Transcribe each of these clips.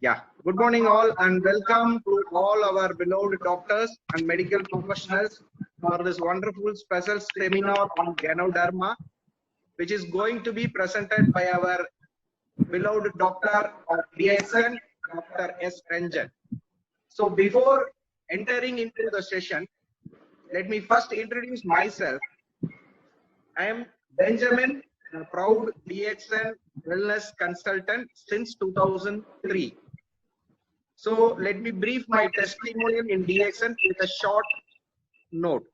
Yeah, good morning all and welcome to all our beloved doctors and medical professionals for this wonderful special seminar on Ganoderma, which is going to be presented by our beloved doctor of DXN, Dr. S. Ranjan. So before entering into the session, let me first introduce myself. I am Benjamin, a proud DXN wellness consultant since 2003. So let me brief my testimonial in DXN with a short note.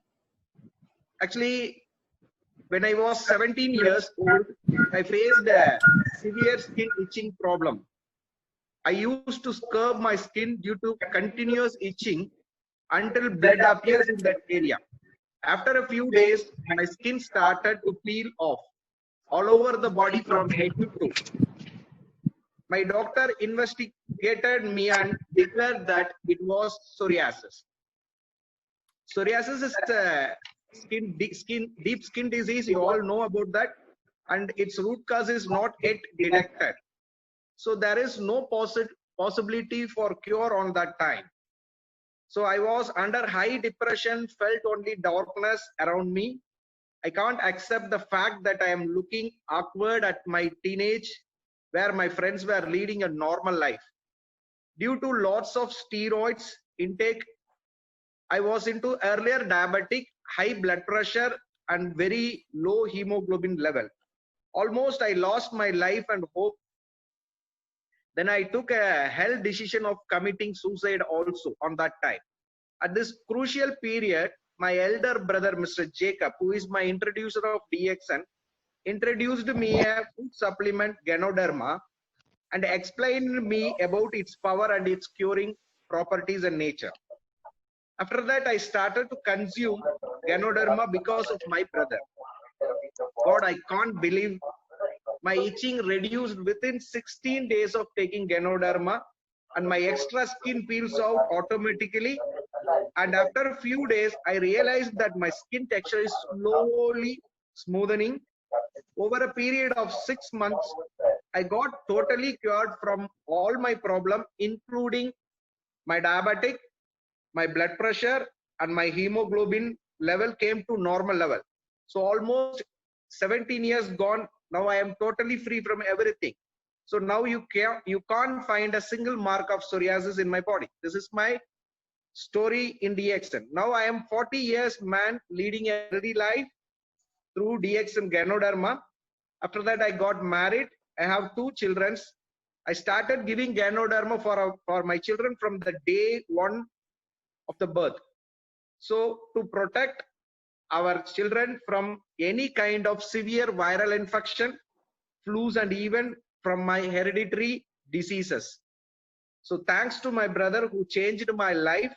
Actually, when I was 17 years old, I faced a severe skin itching problem. I used to scrub my skin due to continuous itching until blood appears in that area. After a few days, my skin started to peel off all over the body from head to toe. My doctor investigated me and declared that it was psoriasis. Psoriasis is a deep skin disease. You all know about that, and its root cause is not yet detected. So there is no possibility for cure on that time. So I was under high depression, felt only darkness around me. I can't accept the fact that I am looking awkward at my teenage, where my friends were leading a normal life. Due to lots of steroids intake, I was into earlier diabetic, high blood pressure and very low hemoglobin level. Almost I lost my life and hope. Then I took a hell decision of committing suicide also on that time. At this crucial period, my elder brother, Mr. Jacob, who is my introducer of DXN, introduced me a food supplement Ganoderma and explained me about its power and its curing properties and nature. After that, I started to consume Ganoderma because of my brother. God, I can't believe my itching reduced within 16 days of taking Ganoderma, and my extra skin peels out automatically. And after a few days, I realized that my skin texture is slowly smoothening. Over a period of 6 months, I got totally cured from all my problem, including my diabetic, my blood pressure, and my hemoglobin level came to normal level. So almost 17 years gone. Now I am totally free from everything. So now you can't find a single mark of psoriasis in my body. This is my story in DXN. Now I am 40 years man leading a healthy life through DXN Ganoderma. After that, I got married. I have 2 children. I started giving Ganoderma for my children from the day 1 of the birth. So to protect our children from any kind of severe viral infection, flus, and even from my hereditary diseases. So thanks to my brother who changed my life,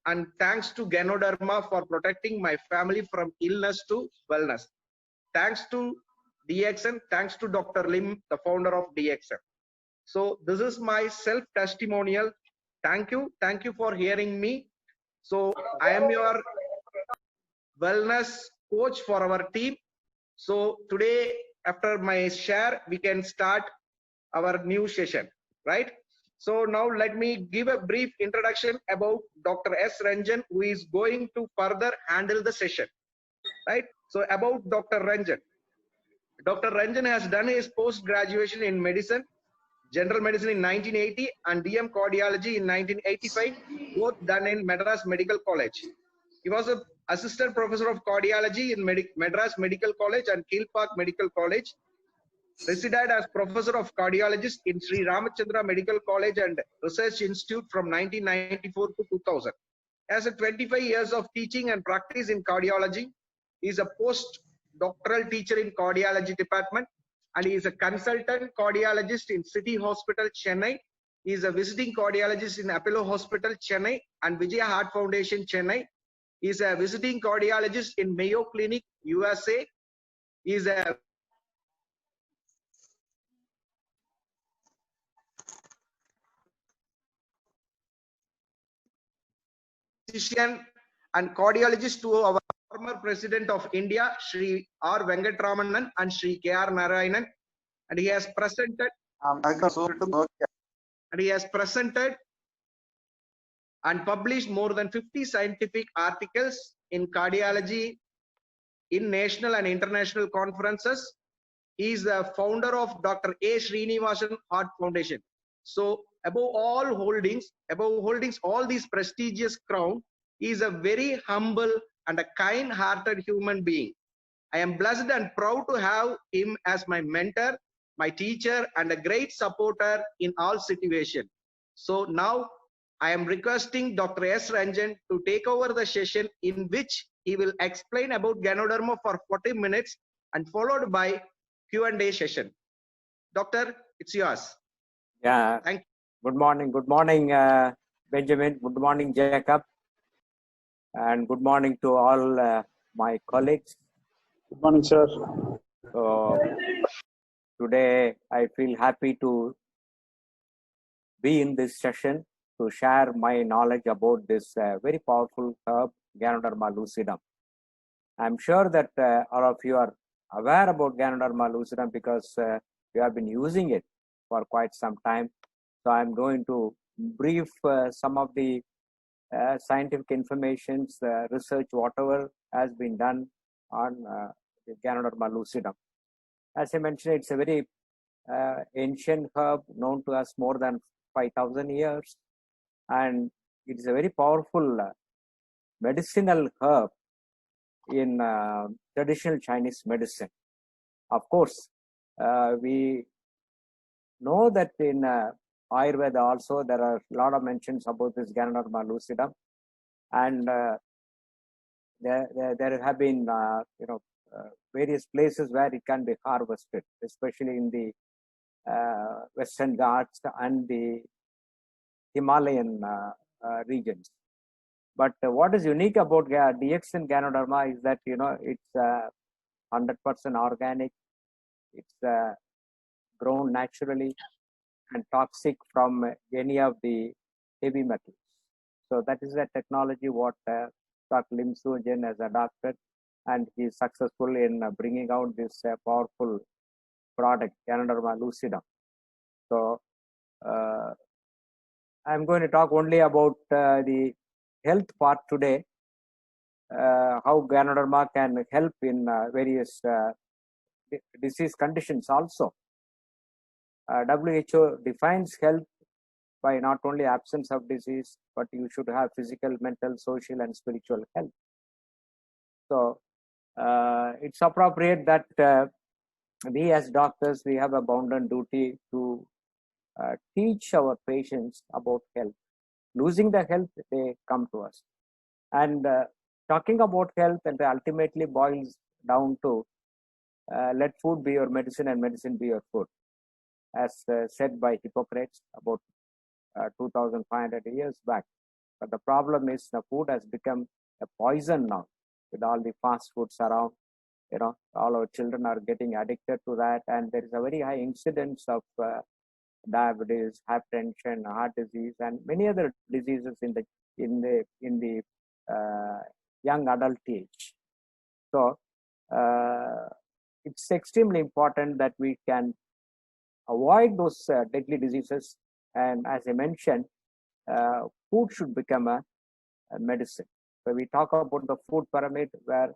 and thanks to Ganoderma for protecting my family from illness to wellness. Thanks to DXN, thanks to Dr. Lim, the founder of DXN. So this is my self testimonial. Thank you for hearing me. So I am your wellness coach for our team. So today, after my share, we can start our new session, right? So now let me give a brief introduction about Dr. S. Ranjan, who is going to further handle the session, right? So about Dr. Ranjan. Dr. Ranjan has done his post-graduation in medicine, general medicine in 1980 and DM cardiology in 1985, both done in Madras Medical College. He was an assistant professor of cardiology in Madras Medical College and Kilpack Medical College. Resided as professor of cardiologist in Sri Ramachandra Medical College and Research Institute from 1994 to 2000. Has a 25 years of teaching and practice in cardiology. He is a postdoctoral teacher in cardiology department, and he is a consultant cardiologist in City Hospital, Chennai. He is a visiting cardiologist in Apollo Hospital, Chennai, and Vijaya Heart Foundation, Chennai. He is a visiting cardiologist in Mayo Clinic, USA. He is a physician and cardiologist to our former president of India, Sri R. Venkatramanan and Sri K.R. Narayanan, and he has presented and published more than 50 scientific articles in cardiology in national and international conferences. He is the founder of Dr. A. Srinivasan Heart Foundation. So above holdings all these prestigious crown, he is a very humble and a kind-hearted human being. I am blessed and proud to have him as my mentor, my teacher, and a great supporter in all situations. So now I am requesting Dr. S. Ranjan to take over the session, in which he will explain about Ganoderma for 40 minutes and followed by Q&A session. Doctor, it's yours. Yeah. Thank you. Good morning, Benjamin. Good morning, Jacob. And good morning to all my colleagues. Good morning, sir. So today I feel happy to be in this session to share my knowledge about this very powerful herb, Ganoderma lucidum. I'm sure that all of you are aware about Ganoderma lucidum because you have been using it for quite some time. So I'm going to brief some of the scientific information, research, whatever has been done on Ganoderma lucidum. As I mentioned, it's a very ancient herb known to us more than 5,000 years, and it is a very powerful medicinal herb in traditional Chinese medicine. Of course, we know that in Ayurveda also there are a lot of mentions about this Ganoderma lucidum, and there have been various places where it can be harvested, especially in the Western Ghats and the Himalayan regions. But what is unique about DXN Ganoderma is that it's 100% organic. It's grown naturally and toxic from any of the heavy metals. So that is the technology what Dr. Lim Soo-Jin has adopted, and he is successful in bringing out this powerful product, Ganoderma lucidum. So I'm going to talk only about the health part today, how Ganoderma can help in various disease conditions also. WHO defines health by not only absence of disease, but you should have physical, mental, social, and spiritual health. So it's appropriate that we as doctors, we have a bounden duty to teach our patients about health. Losing the health, they come to us. And talking about health, and ultimately boils down to let food be your medicine and medicine be your food, as said by Hippocrates about 2,500 years back. But the problem is the food has become a poison now with all the fast foods around. All our children are getting addicted to that, and there is a very high incidence of diabetes, hypertension, heart disease, and many other diseases in the young adult age. So it's extremely important that we can avoid those deadly diseases. And as I mentioned, food should become a medicine. So we talk about the food pyramid, where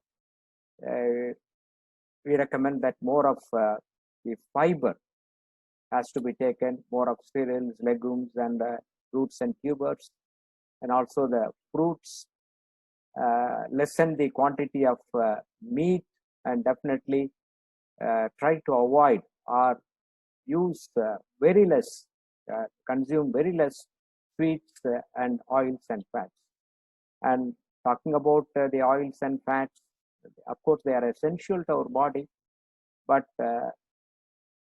we recommend that more of the fiber has to be taken, more of cereals, legumes, and roots and tubers, and also the fruits. Lessen the quantity of meat, and definitely try to avoid or use very less, consume very less sweets and oils and fats. And talking about the oils and fats, of course, they are essential to our body, but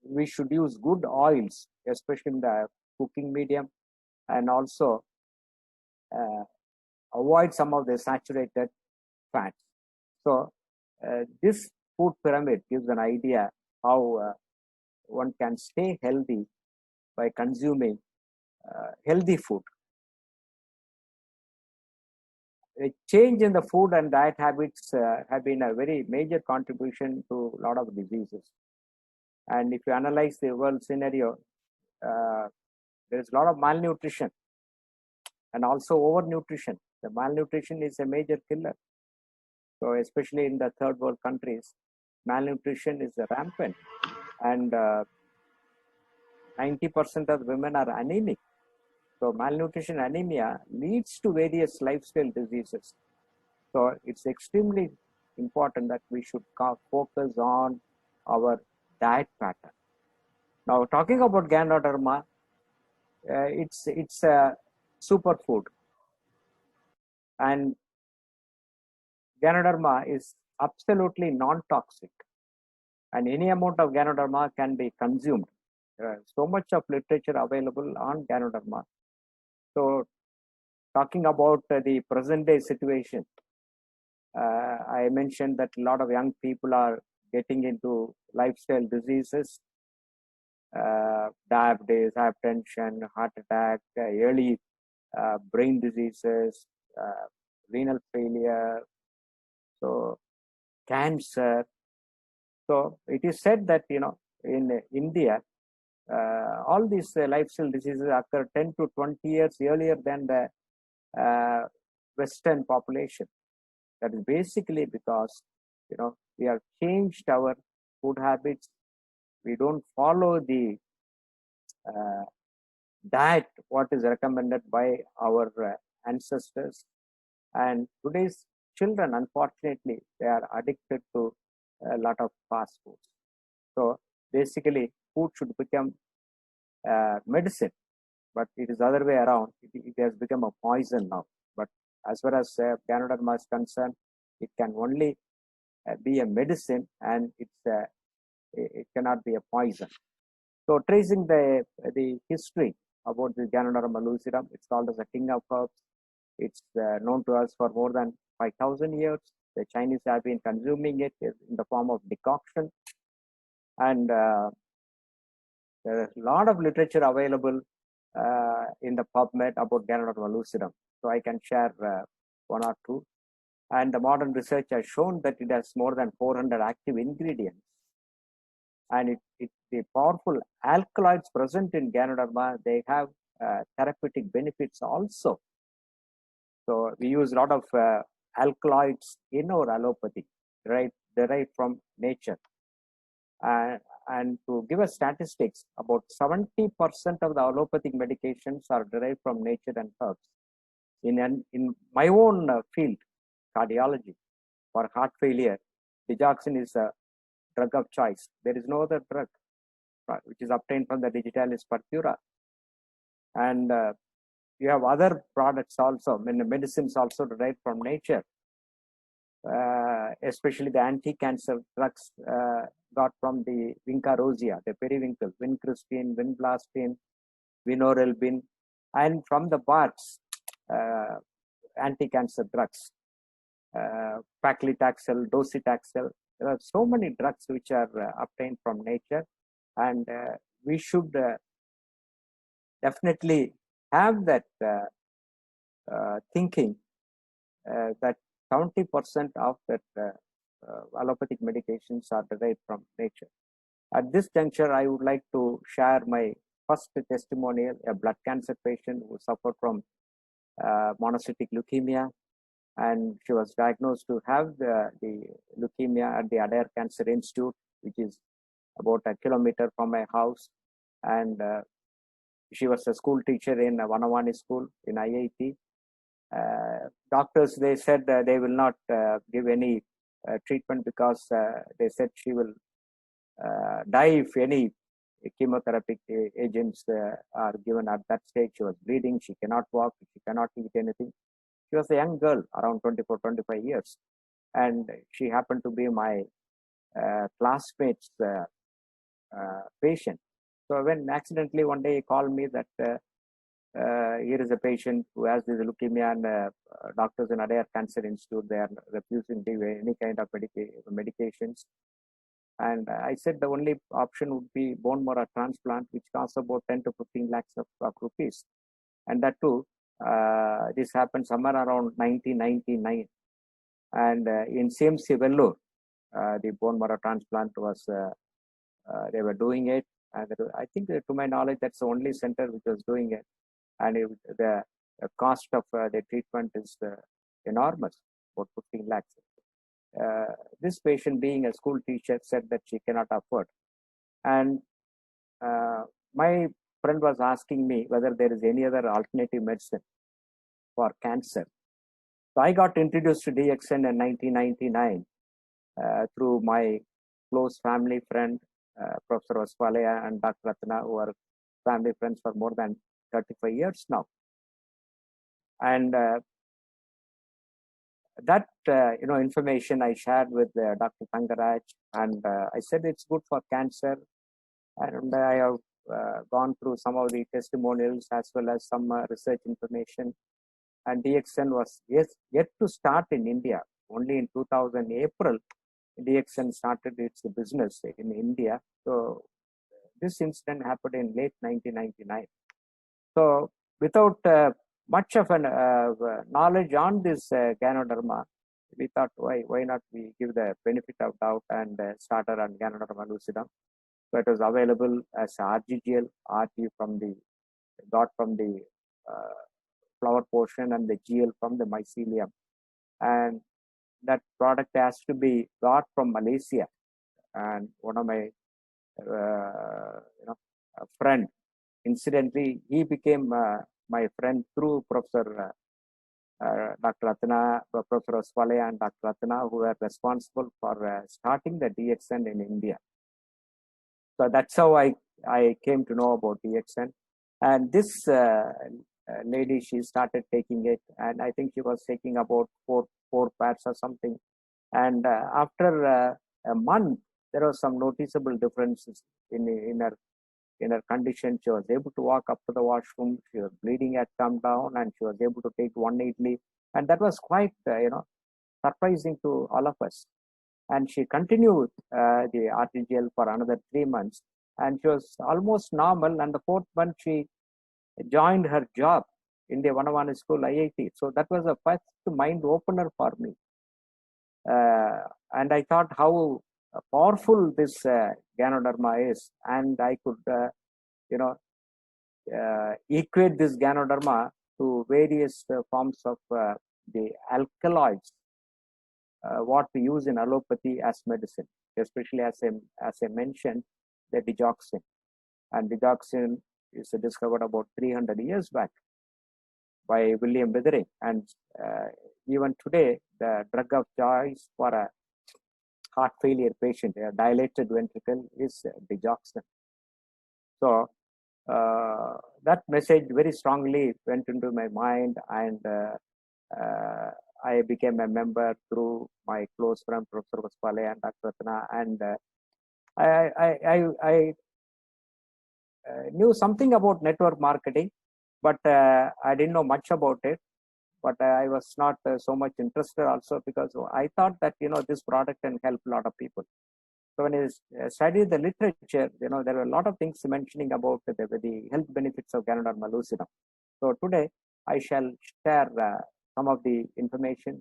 we should use good oils, especially in the cooking medium, and also avoid some of the saturated fats. So this food pyramid gives an idea how one can stay healthy by consuming healthy food. A change in the food and diet habits have been a very major contribution to a lot of diseases. And if you analyze the world scenario, there is a lot of malnutrition and also overnutrition. The malnutrition is a major killer. So especially in the third world countries, malnutrition is rampant, and 90% of women are anemic. So malnutrition, anemia leads to various lifestyle diseases. So it's extremely important that we should focus on our diet pattern. Now, talking about Ganoderma, it's a superfood, and Ganoderma is absolutely non-toxic, and any amount of Ganoderma can be consumed. So much of literature available on Ganoderma. So, talking about the present day situation, I mentioned that a lot of young people are getting into lifestyle diseases, diabetes, hypertension, heart attack, early brain diseases, renal failure, so cancer. So it is said that in India, all these lifestyle diseases occur 10 to 20 years earlier than the Western population. That is basically because we have changed our food habits. We don't follow the diet what is recommended by our ancestors, and today's children, unfortunately, they are addicted to a lot of fast foods. So basically, food should become medicine, but it is the other way around. It has become a poison now. But as far as Ganoderma is concerned, it can only be a medicine, and it cannot be a poison. So tracing the history about the Ganoderma lucidum, it's called as a king of herbs. It's known to us for more than 5,000 years. The Chinese have been consuming it in the form of decoction, and there is a lot of literature available in the PubMed about Ganoderma lucidum. So I can share one or two. And the modern research has shown that it has more than 400 active ingredients. And the powerful alkaloids present in Ganoderma, they have therapeutic benefits also. So we use a lot of alkaloids in our allopathy, derived from nature. And to give us statistics, about 70% of the allopathic medications are derived from nature and herbs. In my own field, cardiology, for heart failure, digoxin is a drug of choice. There is no other drug which is obtained from the Digitalis purpura. And you have other products also, medicines also derived from nature, especially the anti-cancer drugs got from the Vinca rosea, the periwinkle, vincristine, vinblastine, vinorelbine, and from the barks, anti-cancer drugs, paclitaxel, docetaxel. There are so many drugs which are obtained from nature, and we should definitely have that thinking that 70% of that allopathic medications are derived from nature. At this juncture, I would like to share my first testimonial, a blood cancer patient who suffered from monocytic leukemia, and she was diagnosed to have the leukemia at the Adair Cancer Institute, which is about a kilometer from my house. And she was a school teacher in Vanavani school in IIT. Doctors, they said they will not give any treatment because they said she will die if any chemotherapeutic agents are given at that stage. She was bleeding, she cannot walk, she cannot eat anything. She was a young girl, around 24, 25 years. And she happened to be my classmate's patient. So when accidentally one day he called me that here is a patient who has this leukemia, and doctors in Adair Cancer Institute, they are refusing to give any kind of medications. And I said the only option would be bone marrow transplant, which costs about 10 to 15 lakhs of rupees. And that too, this happened somewhere around 1999. And in CMC Vellore, the bone marrow transplant was, they were doing it. And I think, to my knowledge, that's the only center which was doing it. And the cost of the treatment is enormous, about 15 lakhs. This patient, being a school teacher, said that she cannot afford. And my friend was asking me whether there is any other alternative medicine for cancer. So I got introduced to DXN in 1999 through my close family friend, Professor Vaswalaya and Dr. Ratna, who are family friends for more than 35 years now. And that information I shared with Dr. Tangaraj, and I said it's good for cancer. And I have gone through some of the testimonials as well as some research information. And DXN was yet to start in India. Only in 2000 April, DXN started its business in India. So this incident happened in late 1999. So without much of an knowledge on this Ganoderma, we thought, why not we give the benefit of doubt and start on Ganoderma lucidum. So it was available as RGGL, RG got from the flower portion, and the GL from the mycelium. And that product has to be got from Malaysia. And one of my a friend, incidentally, he became my friend through Professor Dr. Ratna, Professor Vaswalaya and Dr. Ratna, who were responsible for starting the DXN in India. So that's how I came to know about DXN. And this lady, she started taking it, and I think she was taking about four pairs or something. And after a month, there was some noticeable differences in her condition. She was able to walk up to the washroom. She was bleeding had come down, and she was able to take 1 idli. And that was quite, surprising to all of us. And she continued the RTGL for another 3 months, and she was almost normal. And the 4th month, she joined her job in the Vanavani school, IIT. So that was a first mind opener for me. And I thought how powerful this Ganoderma is, and I could, equate this Ganoderma to various forms of the alkaloids, what we use in allopathy as medicine, especially as I mentioned, the digoxin. And digoxin is discovered about 300 years back by William Withering. And even today, the drug of choice for a heart failure patient, a dilated ventricle, is digoxin. So that message very strongly went into my mind, and I became a member through my close friend, Professor Vaswalaya and Dr. Ratna. And I knew something about network marketing, but I didn't know much about it. but I was not so much interested also because I thought that, this product can help a lot of people. So when I studied the literature, there were a lot of things mentioning about the health benefits of Ganoderma lucidum. So today I shall share some of the information.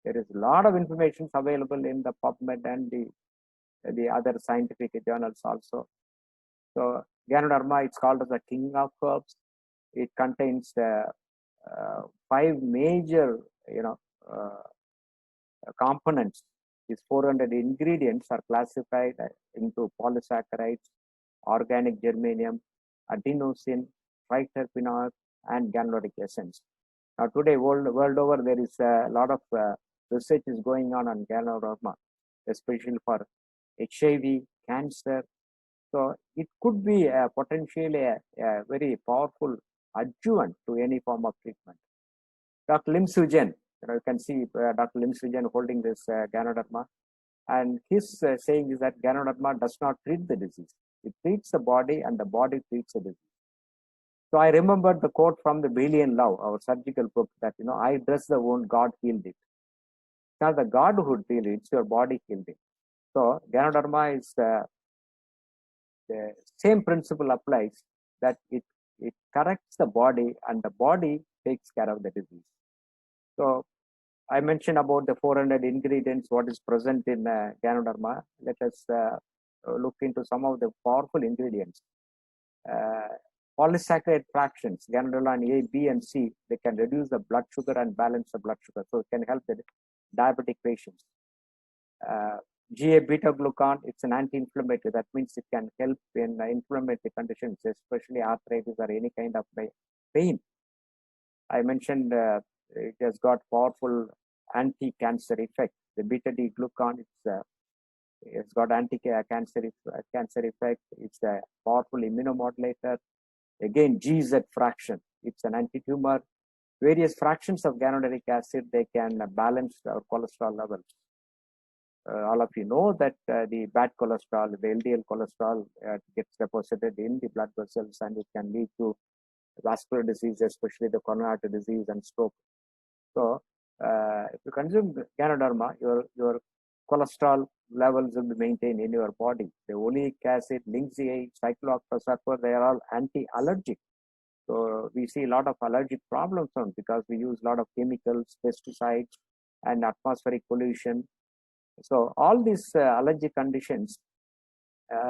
There is a lot of information available in the PubMed and the other scientific journals also. So Ganoderma, it's called as the king of herbs. It contains 5 major, components. These 400 ingredients are classified into polysaccharides, organic germanium, adenosine, triterpenoids, and ganodic essence. Now today, world over, there is a lot of research is going on Ganoderma, especially for HIV, cancer. So it could be potentially a very powerful adjuvant to any form of treatment. Dr. Lim Soo-Jin, you can see Dr. Lim Soo-Jin holding this Ganoderma, and his saying is that Ganoderma does not treat the disease. It treats the body, and the body treats the disease. So I remembered the quote from the Brilliant Love, our surgical book, that, I dress the wound, God healed it. It's not the God who healed it, it's your body healed it. So Ganoderma is the same principle applies, that it corrects the body, and the body takes care of the disease. So I mentioned about the 400 ingredients, what is present in Ganoderma. Let us look into some of the powerful ingredients. Polysaccharide fractions, Ganoderma A, B, and C, they can reduce the blood sugar and balance the blood sugar. So it can help the diabetic patients. GA beta glucan, it's an anti-inflammatory. That means it can help in inflammatory conditions, especially arthritis or any kind of pain. I mentioned it has got powerful anti-cancer effect. The beta D glucan, it's got anti-cancer effect. It's a powerful immunomodulator. Again, GZ fraction, it's an anti-tumor. Various fractions of ganoderic acid, they can balance our cholesterol levels. All of you know that the bad cholesterol, the LDL cholesterol, gets deposited in the blood vessels, and it can lead to vascular disease, especially the coronary artery disease and stroke. So if you consume Ganoderma, your cholesterol levels will be maintained in your body. The oleic acid, linseed, cyclooctasulfur, they are all anti-allergic. So we see a lot of allergic problems because we use a lot of chemicals, pesticides, and atmospheric pollution. So all these allergic conditions,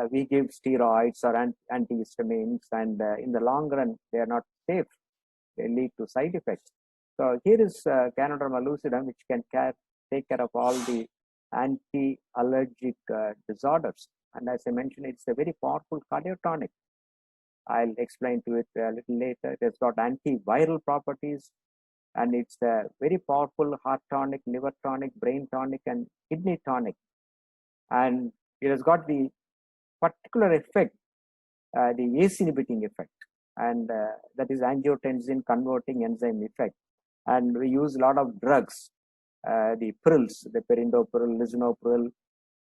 we give steroids or antihistamines, and in the long run, they are not safe. They lead to side effects. So here is Ganoderma lucidum, which can take care of all the anti-allergic disorders. And as I mentioned, it's a very powerful cardiotonic. I'll explain to it a little later. It has got antiviral properties, and it's a very powerful heart tonic, liver tonic, brain tonic, and kidney tonic. And it has got the particular effect, the ACE inhibiting effect, and that is angiotensin converting enzyme effect. And we use a lot of drugs, the pills, the perindopril, lisinopril,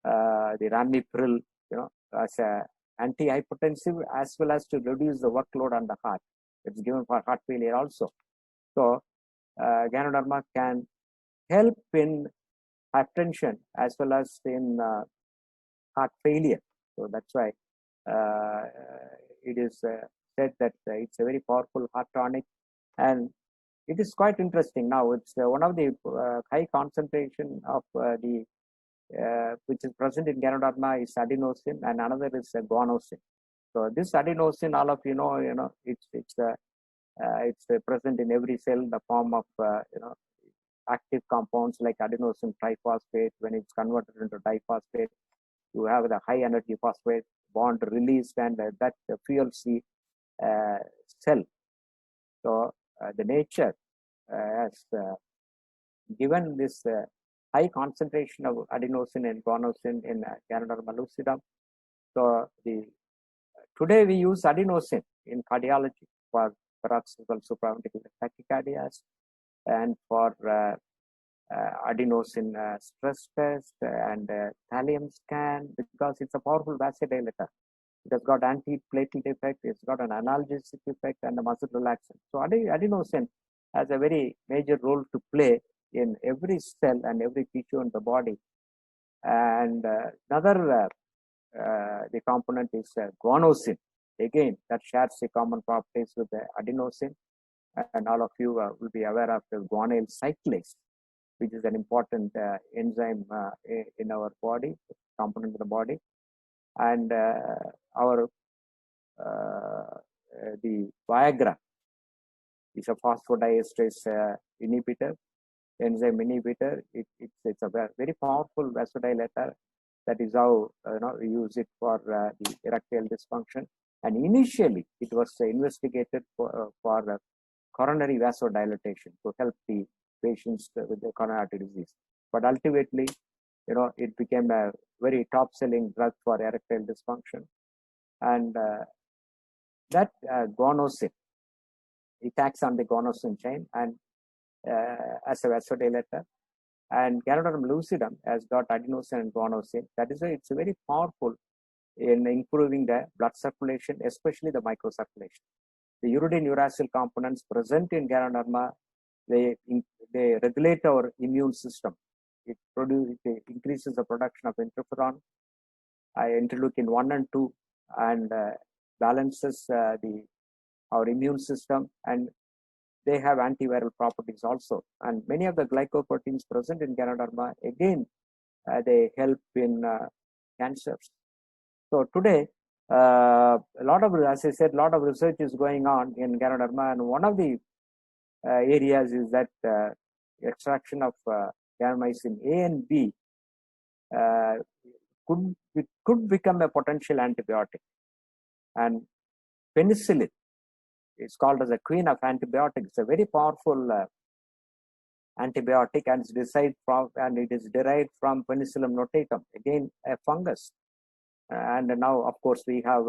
the ramipril, as a antihypertensive, as well as to reduce the workload on the heart. It's given for heart failure also. So Ganoderma can help in hypertension as well as in heart failure. So that's why it is said that it's a very powerful heart tonic, and it is quite interesting. Now it's one of the high concentration of which is present in Ganoderma is adenosine, and another is guanosine. So this adenosine, all of you know, it's present in every cell in the form of active compounds like adenosine triphosphate. When it's converted into diphosphate, you have the high energy phosphate bond released, and that fuels the cell. So the nature has given this high concentration of adenosine and guanosine in Ganoderma lucidum. So today we use adenosine in cardiology for paroxysmal supraventricular tachycardias, and for adenosine stress test and thallium scan, because it's a powerful vasodilator. It has got antiplatelet effect, it's got an analgesic effect, and a muscle relaxant. So adenosine has a very major role to play in every cell and every tissue in the body. And another the component is guanosine. Again, that shares the common properties with the adenosine. And all of you will be aware of the guanyl cyclase, which is an important enzyme in our body, component of the body. And our the Viagra is a phosphodiesterase inhibitor, enzyme inhibitor. It's a very powerful vasodilator. That is how we use it for the erectile dysfunction. And initially, it was investigated for coronary vasodilatation to help the patients with the coronary artery disease. But ultimately, it became a very top-selling drug for erectile dysfunction. And that guanosine, it acts on the guanosine chain and as a vasodilator. And Ganoderma lucidum has got adenosine and guanosine. That is why it's very powerful in improving the blood circulation, especially the microcirculation. The uridine uracil components present in Ganoderma, they regulate our immune system. It increases the production of interferon, interleukin 1 and 2, and balances our immune system, and they have antiviral properties also. And many of the glycoproteins present in Ganoderma, again, they help in cancers. So today, as I said, a lot of research is going on in Ganoderma, and one of the areas is that extraction of ganomycin A and B could become a potential antibiotic. And penicillin is called as a queen of antibiotics. It's a very powerful antibiotic, and it is derived from Penicillium notatum, again a fungus. And now, of course, we have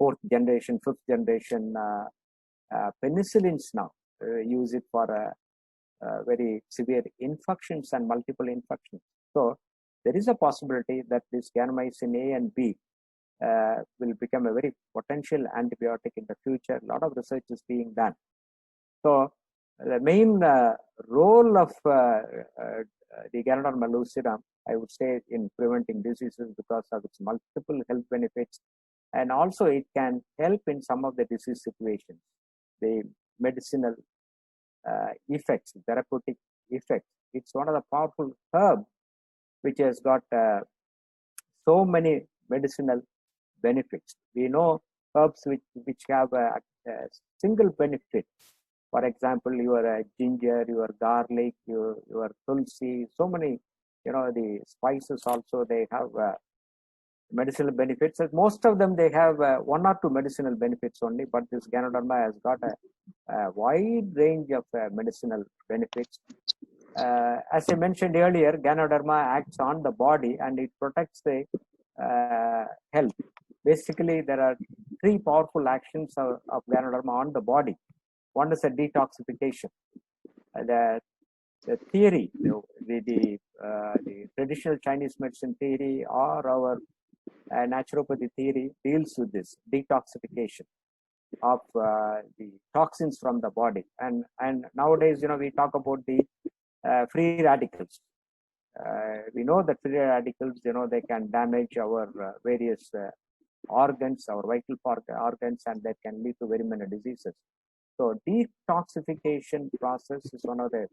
4th generation, 5th generation penicillins now. Use it for very severe infections and multiple infections. So there is a possibility that this ganomycin A and B will become a very potential antibiotic in the future. A lot of research is being done. So the main role of the Ganoderma lucidum, I would say, in preventing diseases because of its multiple health benefits, and also it can help in some of the disease situations. The medicinal effects, therapeutic effects. It's one of the powerful herbs which has got so many medicinal benefits. We know herbs which have a single benefit. For example, your ginger, your garlic, your tulsi, so many, the spices also, they have medicinal benefits. Most of them, they have 1 or 2 medicinal benefits only, but this Ganoderma has got a wide range of medicinal benefits. As I mentioned earlier, Ganoderma acts on the body and it protects the health. Basically, there are 3 powerful actions of Ganoderma on the body. One is a detoxification. The theory, the traditional Chinese medicine theory or our naturopathy theory deals with this detoxification of the toxins from the body. And nowadays, we talk about the free radicals. We know that free radicals, they can damage our various organs, our vital organs, and that can lead to very many diseases. So detoxification process is one of the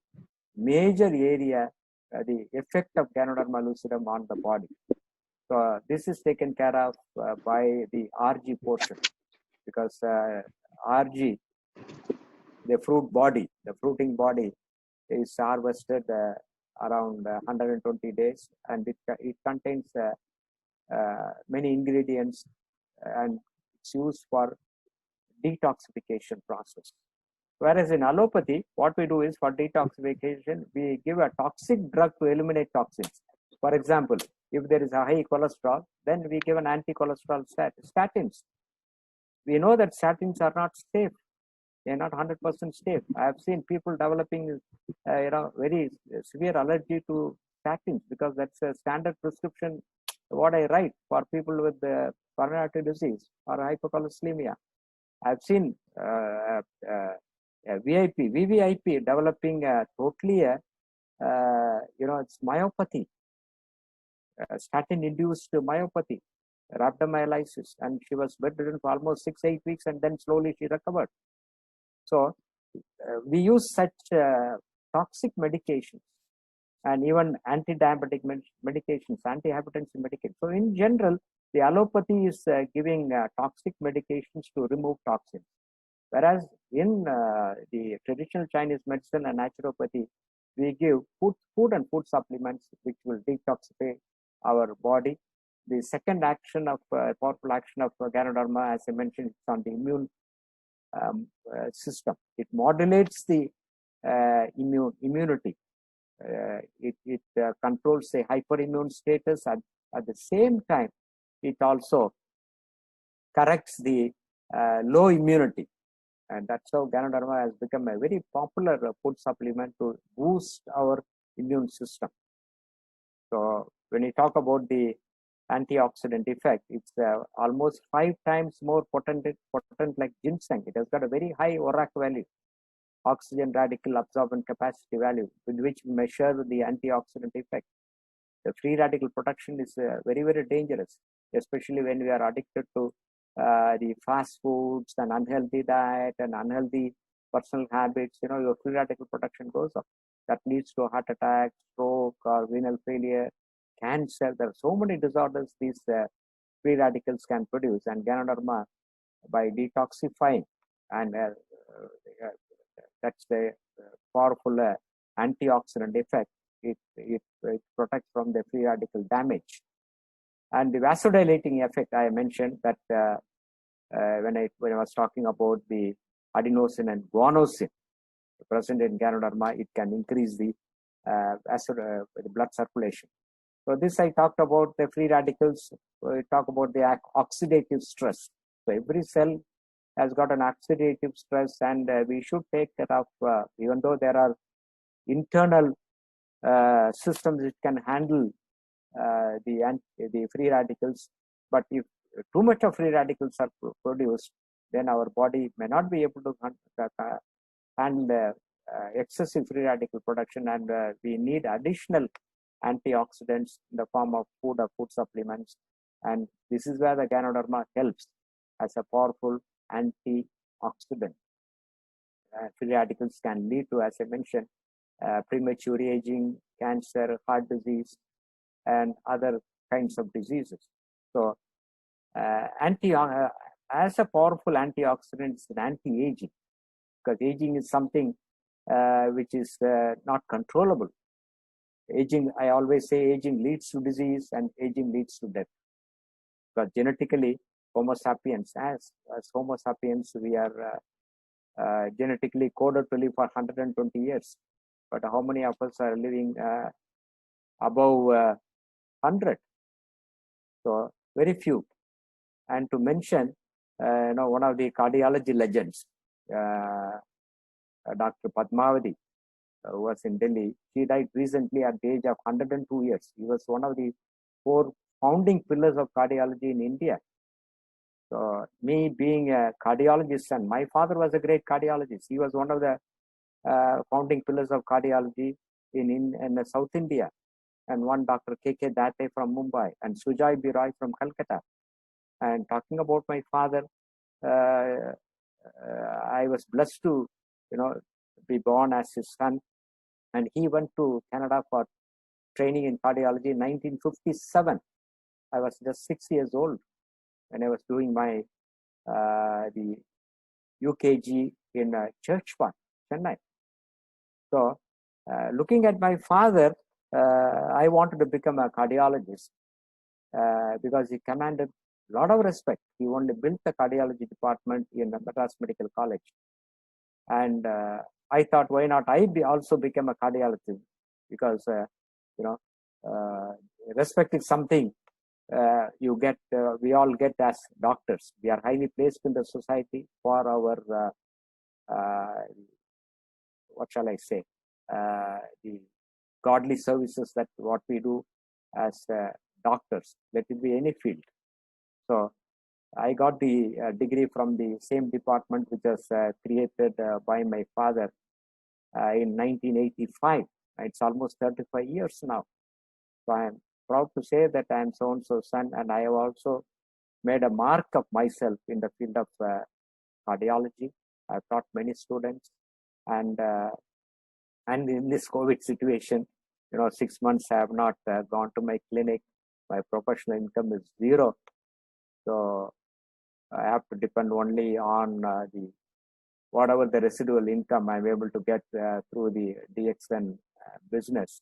major area, the effect of Ganoderma lucidum on the body. So this is taken care of by the RG portion, because RG, the fruiting body is harvested around 120 days, and it contains many ingredients, and it's used for detoxification process. Whereas in allopathy, what we do is for detoxification, we give a toxic drug to eliminate toxins. For example, if there is a high cholesterol, then we give an anti-cholesterol statins. We know that statins are not safe. They are not 100% safe. I have seen people developing, very severe allergy to statins, because that's a standard prescription what I write for people with coronary artery disease or hypercholesterolemia. I've seen VVIP developing totally it's myopathy, statin-induced myopathy, rhabdomyolysis, and she was bedridden for almost 6-8 weeks, and then slowly she recovered. So we use such toxic medications and even anti-diabetic medications, antihypertensive medications. So in general, the allopathy is giving toxic medications to remove toxins. Whereas in the traditional Chinese medicine and naturopathy, we give food and food supplements which will detoxify our body. The second action of powerful action of Ganoderma, as I mentioned, it's on the immune system. It modulates the immunity. It controls the hyperimmune status. At the same time, it also corrects the low immunity. And that's how Ganoderma has become a very popular food supplement to boost our immune system. So when we talk about the antioxidant effect, it's almost 5 times more potent like ginseng. It has got a very high ORAC value, oxygen radical absorbent capacity value, with which we measure the antioxidant effect. The free radical production is very, very dangerous, especially when we are addicted to the fast foods and unhealthy diet and unhealthy personal habits. Your free radical production goes up. That leads to heart attack, stroke, or renal failure, cancer. There are so many disorders these free radicals can produce, and Ganoderma, by detoxifying, and that's the powerful antioxidant effect. It protects from the free radical damage. And the vasodilating effect, I mentioned that when I was talking about the adenosine and guanosine present in Ganoderma, it can increase the blood circulation. So this I talked about the free radicals. We talk about the oxidative stress. So every cell has got an oxidative stress, and we should take care of, even though there are internal systems which can handle the free radicals, but if too much of free radicals are produced, then our body may not be able to handle excessive free radical production, and we need additional antioxidants in the form of food or food supplements. And this is where the Ganoderma helps as a powerful antioxidant. Free radicals can lead to, as I mentioned, premature aging, cancer, heart disease, and other kinds of diseases. So as a powerful antioxidant, it's an anti-aging, because aging is something which is not controllable. Aging, I always say, aging leads to disease and aging leads to death. Because genetically, Homo sapiens, as Homo sapiens, we are genetically coded to live for 120 years. But how many of us are living above 100? So very few. And to mention, one of the cardiology legends, Dr. Padmavati, who was in Delhi, she died recently at the age of 102 years. He was one of the 4 founding pillars of cardiology in India. So me being a cardiologist, and my father was a great cardiologist. He was one of the founding pillars of cardiology in South India. And one Dr. K.K. Datte from Mumbai, and Sujai B. Roy from Calcutta. And talking about my father, I was blessed to, be born as his son. And he went to Canada for training in cardiology in 1957. I was just 6 years old when I was doing my the UKG in Church Park, Chennai. So, looking at my father, I wanted to become a cardiologist because he commanded a lot of respect. He only built the cardiology department in Madras Medical College. And I thought, why not I also become a cardiologist? Because, respect is something you get, we all get as doctors. We are highly placed in the society for our, what shall I say, the godly services that what we do as doctors, let it be any field. So I got the degree from the same department which was created by my father in 1985. It's almost 35 years now. So I am proud to say that I am so-and-so son, and I have also made a mark of myself in the field of cardiology. I've taught many students, and in this COVID situation, 6 months I have not gone to my clinic. My professional income is zero, so I have to depend only on the whatever the residual income I'm able to get through the DXN business,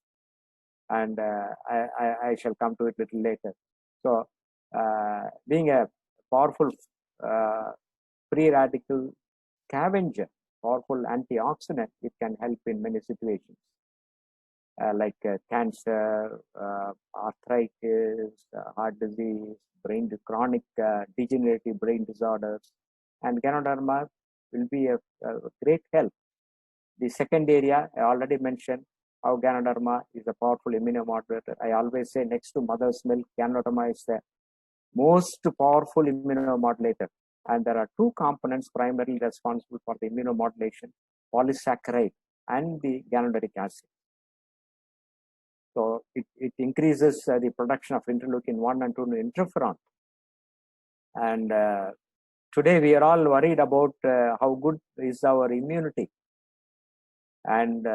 and I shall come to it a little later. So, being a powerful free radical scavenger, powerful antioxidant, it can help in many situations. Like cancer, arthritis, heart disease, chronic degenerative brain disorders, and Ganoderma will be a great help. The second area I already mentioned, how Ganoderma is a powerful immunomodulator. I always say next to mother's milk, Ganoderma is the most powerful immunomodulator. And there are two components primarily responsible for the immunomodulation, polysaccharide and the ganoderic acid. So it increases the production of interleukin 1 and 2 interferon. And today we are all worried about how good is our immunity. And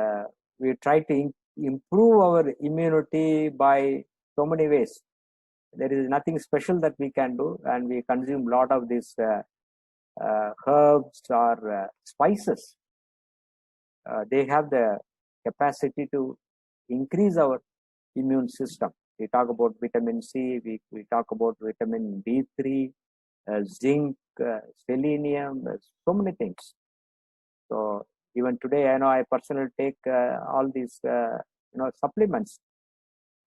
we try to improve our immunity by so many ways. There is nothing special that we can do, and we consume a lot of these herbs or spices. They have the capacity to increase our immune system. We talk about vitamin C, we talk about vitamin D3, zinc, selenium, so many things. So even today, I know I personally take all these supplements,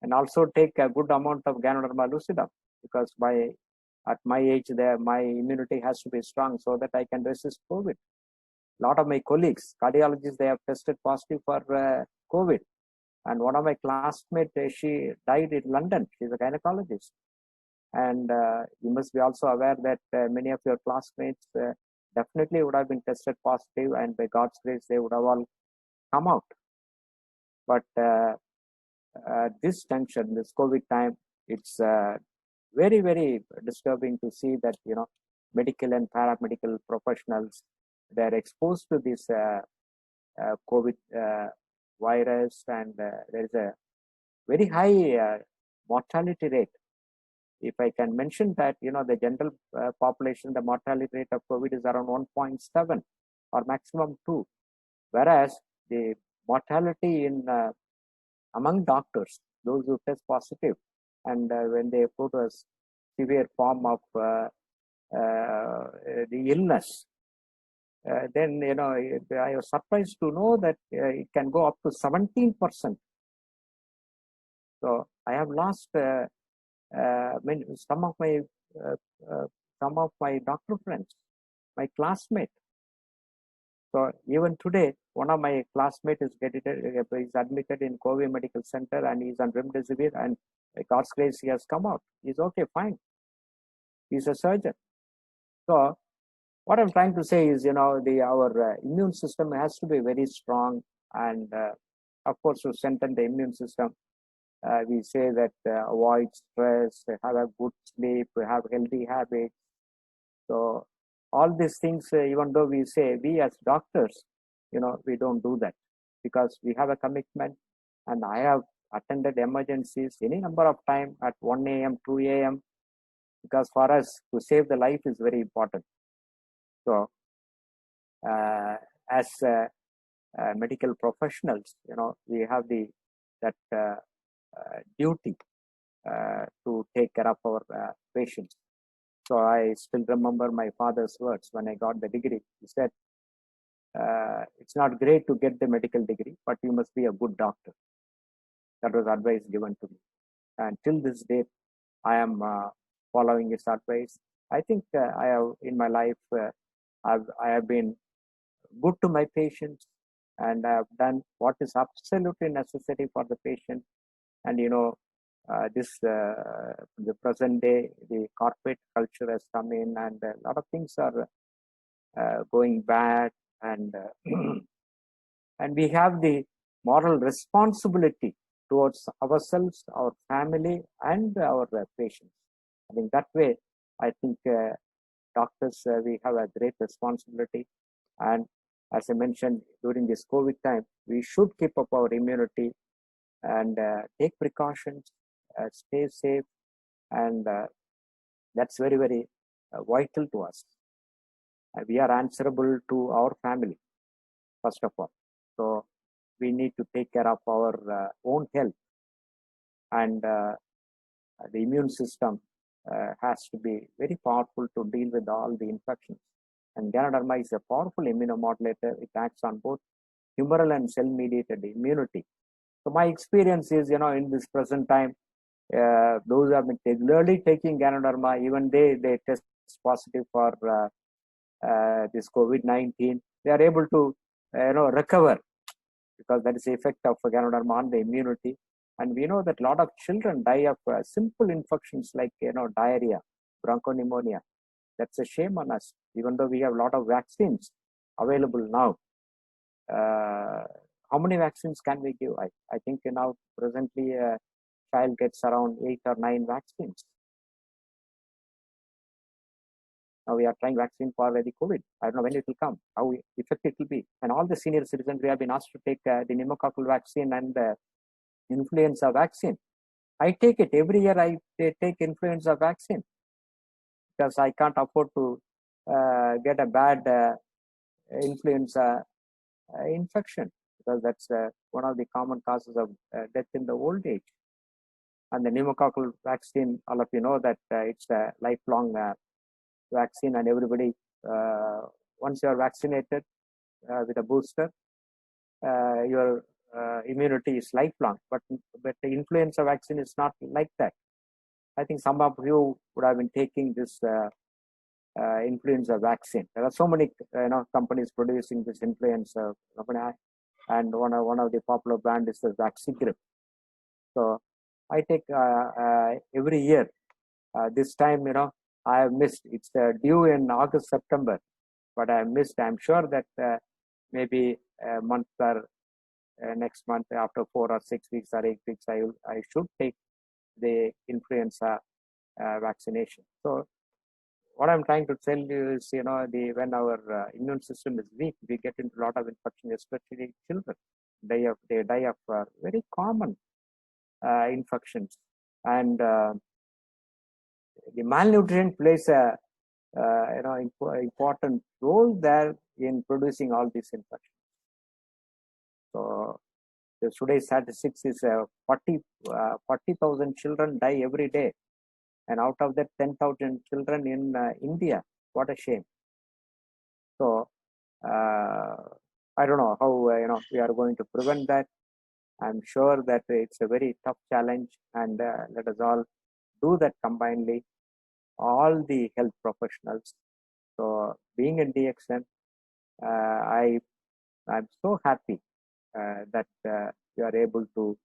and also take a good amount of Ganoderma lucidum, because at my age my immunity has to be strong so that I can resist COVID. A lot of my colleagues, cardiologists, they have tested positive for COVID. And one of my classmates, she died in London. She's a gynecologist. And you must be also aware that many of your classmates definitely would have been tested positive, and by God's grace, they would have all come out. But this tension, this COVID time, it's very, very disturbing to see that, medical and paramedical professionals, they're exposed to this COVID virus, and there is a very high mortality rate. If I can mention that, the general population, the mortality rate of COVID is around 1.7 or maximum 2, whereas the mortality in among doctors, those who test positive, and when they go to a severe form of the illness, then I was surprised to know that it can go up to 17%. So I have lost some of my doctor friends, my classmates. So even today, one of my classmates is admitted in Kobe Medical Center, and he's on remdesivir, and by God's grace, he has come out. He's okay, fine. He's a surgeon. So what I'm trying to say is, our immune system has to be very strong, and of course, to strengthen the immune system, we say that avoid stress, have a good sleep, have healthy habits. So all these things, even though we say, we as doctors, we don't do that, because we have a commitment, and I have attended emergencies any number of times at 1 a.m., 2 a.m., because for us to save the life is very important. So as medical professionals, we have that duty to take care of our patients. So I still remember my father's words when I got the degree. He said, it's not great to get the medical degree, but you must be a good doctor. That was advice given to me. And till this day, I am following his advice. I think I have, in my life, I have been good to my patients, and I have done what is absolutely necessary for the patient. And, the present day, the corporate culture has come in, and a lot of things are going bad, and and we have the moral responsibility towards ourselves, our family, and our patients. I think that way, I think doctors, we have a great responsibility. And as I mentioned, during this COVID time, we should keep up our immunity and take precautions, stay safe, and that's very, very vital to us. We are answerable to our family, first of all. So we need to take care of our own health, and the immune system has to be very powerful to deal with all the infections. And Ganoderma is a powerful immunomodulator. It acts on both humoral and cell-mediated immunity. So my experience is, in this present time, those who have been regularly taking Ganoderma, even they test positive for this COVID-19, they are able to, recover, because that is the effect of Ganoderma on the immunity. And we know that a lot of children die of simple infections like, diarrhea, bronchopneumonia. That's a shame on us, even though we have a lot of vaccines available now. How many vaccines can we give? I think now presently a child gets around 8 or 9 vaccines. Now we are trying vaccine for the COVID. I don't know when it will come, how effective it will be. And all the senior citizens, we have been asked to take the pneumococcal vaccine and the influenza vaccine. I take it every year. I take influenza vaccine because I can't afford to get a bad influenza infection, because that's one of the common causes of death in the old age. And the pneumococcal vaccine, all of you know that it's a lifelong vaccine, and everybody, once you are vaccinated with a booster, your immunity is lifelong. But the influenza vaccine is not like that. I think some of you would have been taking this influenza vaccine. There are so many companies producing this influenza company, and one of the popular brand is the Vaxigrip. So I take every year. This time, I have missed. It's due in August, September, but I missed. I'm sure that maybe a month or next month, after 4 or 6 weeks or 8 weeks, I should take the influenza vaccination. So what I'm trying to tell you is, when our immune system is weak, we get into a lot of infection, especially children. They die of very common infections, and the malnutrition plays a important role there in producing all these infections. So today's statistics is 40,000 children die every day, and out of that 10,000 children in India. What a shame. So I don't know how we are going to prevent that. I'm sure that it's a very tough challenge, and let us all do that combinedly, all the health professionals. So being in DXN, I'm so happy that we are able to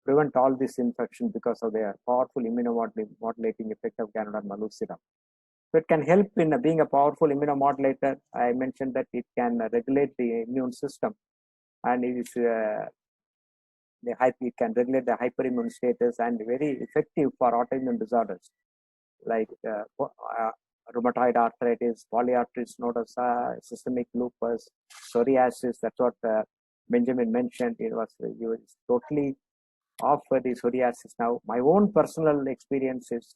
prevent all this infection because of the powerful immunomodulating effect of Ganoderma lucidum. So it can help in being a powerful immunomodulator. I mentioned that it can regulate the immune system, and it is it can regulate the hyperimmune status, and very effective for autoimmune disorders like rheumatoid arthritis, polyarthritis nodosa, systemic lupus, psoriasis. That's what Benjamin mentioned. He was totally off the psoriasis now. My own personal experience is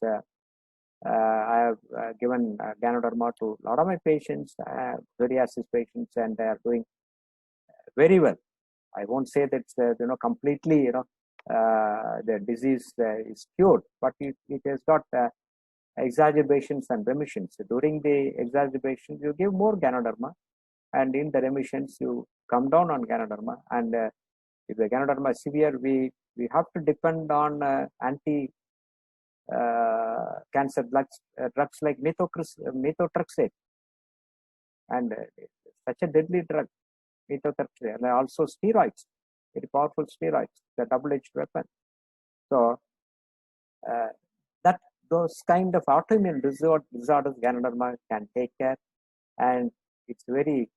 I have given Ganoderma to a lot of my patients, psoriasis patients, and they are doing very well. I won't say that completely the disease is cured, but it has got exacerbations and remissions. During the exacerbations, you give more Ganoderma, and in the remissions, you come down on Ganoderma. And if the Ganoderma is severe, we have to depend on anti cancer drugs like methotrexate, and such a deadly drug, methotrexate, and also steroids. very powerful steroids, the double-edged weapon. So that those kind of autoimmune disorders, Ganoderma can take care, and it's very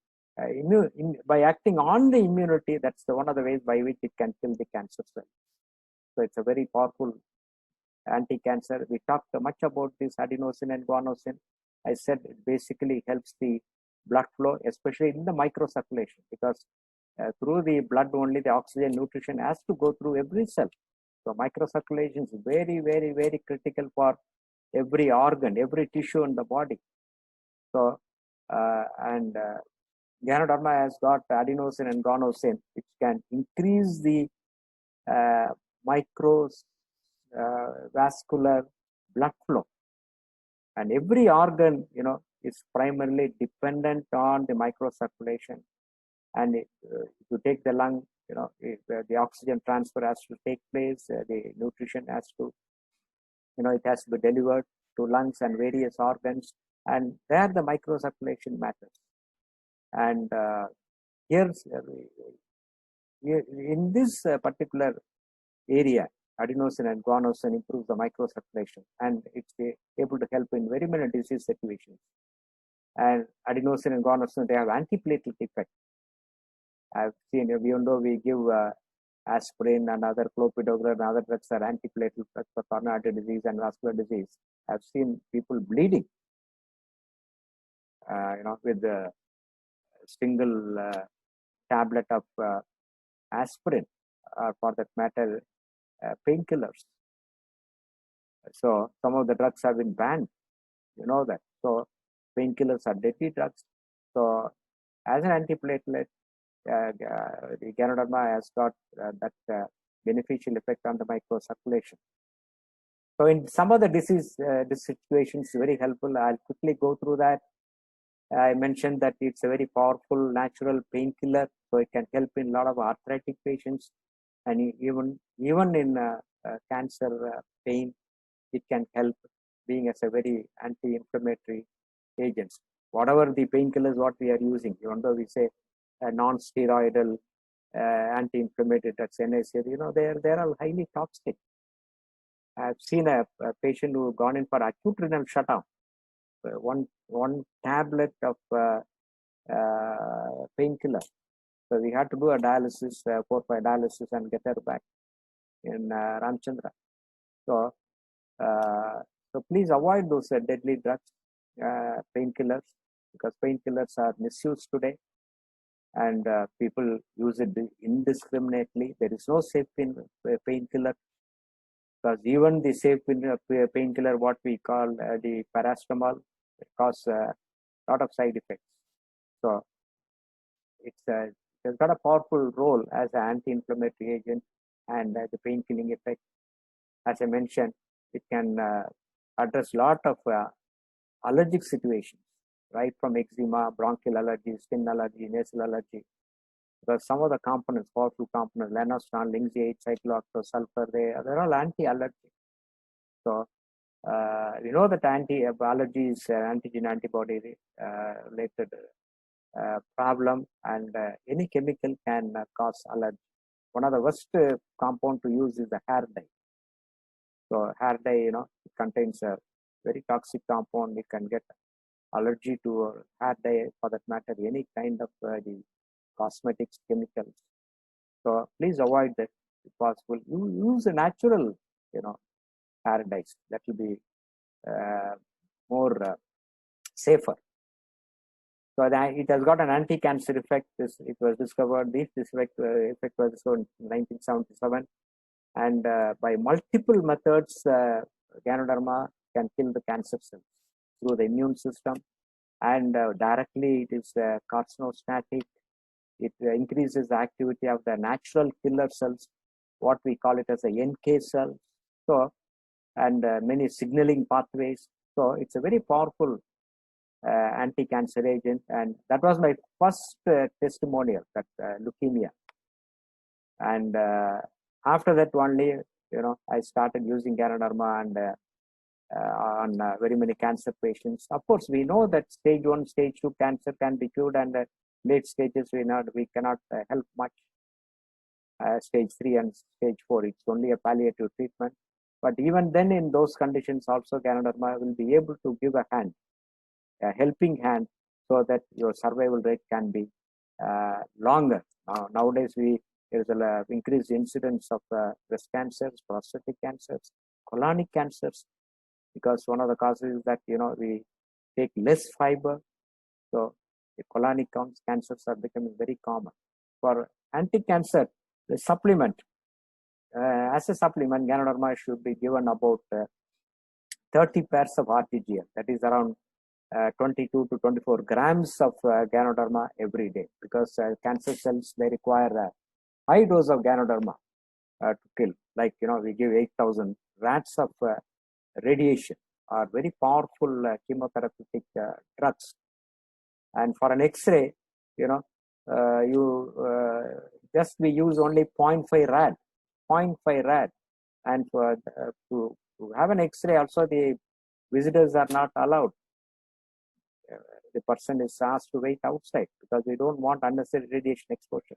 by acting on the immunity. That's one of the ways by which it can kill the cancer cell. So it's a very powerful anti-cancer. We talked much about this adenosine and guanosine. I said it basically helps the blood flow, especially in the microcirculation, because through the blood only the oxygen nutrition has to go through every cell. So microcirculation is very, very, very critical for every organ, every tissue in the body. So Ganoderma has got adenosine and guanosine, which can increase the vascular blood flow, and every organ, is primarily dependent on the microcirculation. And if you take the lung, the oxygen transfer has to take place, the nutrition has to, it has to be delivered to lungs and various organs, and there the microcirculation matters. And here's in this particular area, adenosine and guanosine improves the microcirculation, and it's able to help in very many disease situations. And adenosine and guanosine, they have antiplatelet effect. I've seen, even though we give aspirin and other clopidogrel and other drugs are antiplatelet drugs for coronary artery disease and vascular disease, I've seen people bleeding, with a single tablet of aspirin, or for that matter, painkillers. So some of the drugs have been banned, that. So painkillers are deadly drugs. So as an antiplatelet, the Ganoderma has got that beneficial effect on the microcirculation. So in some of the disease situations, very helpful. I'll quickly go through that. I mentioned that it's a very powerful natural painkiller, so it can help in a lot of arthritic patients, and even in cancer pain, it can help, being as a very anti-inflammatory agents. Whatever the painkillers what we are using, even though we say non-steroidal anti-inflammatory drugs, NSAID, they're all highly toxic. I've seen a patient who gone in for acute renal shutdown. One tablet of painkiller. So we had to do a dialysis, 4-5 dialysis, and get her back in Ramchandra. So please avoid those deadly drugs, painkillers, because painkillers are misused today, and people use it indiscriminately. There is no safe painkiller, because even the safe painkiller, what we call the paracetamol, it causes a lot of side effects. So it's got a powerful role as an anti-inflammatory agent, and the pain-killing effect. As I mentioned, it can address a lot of allergic situations, right from eczema, bronchial allergy, skin allergy, nasal allergy. Because some of the components, powerful components, lanosterol, linseed, cyclooctane, sulfur, they're all anti-allergic. So we know that allergy is antigen antibody related problem, and any chemical can cause allergy. One of the worst compound to use is the hair dye. So hair dye, it contains a very toxic compound. You can get allergy to hair dye, for that matter, any kind of the cosmetics, chemicals. So please avoid that if possible. You use a natural, hair dyes. That will be more safer. So it has got an anti-cancer effect. It was discovered. This effect was discovered in 1977, and by multiple methods, Ganoderma can kill the cancer cells through the immune system, and directly it is carcinostatic. It increases the activity of the natural killer cells, what we call it as a NK cell. So, and many signaling pathways. So it's a very powerful anti-cancer agent, and that was my first testimonial, that leukemia. And after that only, I started using Ganoderma and on very many cancer patients. Of course, we know that stage 1, stage 2 cancer can be cured, and late stages we cannot help much. stage 3 and stage 4. It's only a palliative treatment. But even then, in those conditions, also Ganoderma will be able to give a hand, a helping hand, so that your survival rate can be longer. Nowadays, there is an increased incidence of breast cancers, prostatic cancers, colonic cancers, because one of the causes is that we take less fiber, so the colonic cancers are becoming very common. For anti-cancer, the supplement, as a supplement, Ganoderma should be given about 30 pairs of RTGL, that is around 22 to 24 grams of Ganoderma every day, because cancer cells, they require a high dose of Ganoderma to kill. Like, we give 8,000 rats of radiation, are very powerful chemotherapeutic drugs. And for an X-ray, just we use only 0.5 rad, and for to have an X-ray also, the visitors are not allowed. The person is asked to wait outside, because we don't want unnecessary radiation exposure.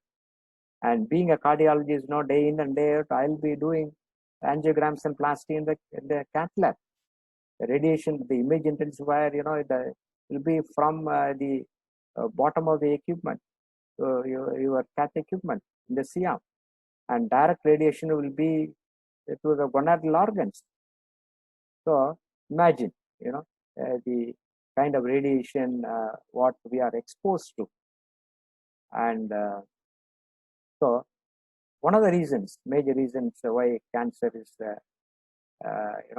And being a cardiologist, day in and day out, I'll be doing angiograms and plasty in the cath lab. The radiation, the image intensifier, it will be from the bottom of the equipment, your cath equipment in the C-arm, and direct radiation will be to the gonadal organs. So imagine, the kind of radiation what we are exposed to. And so one of the reasons, major reasons why cancer is,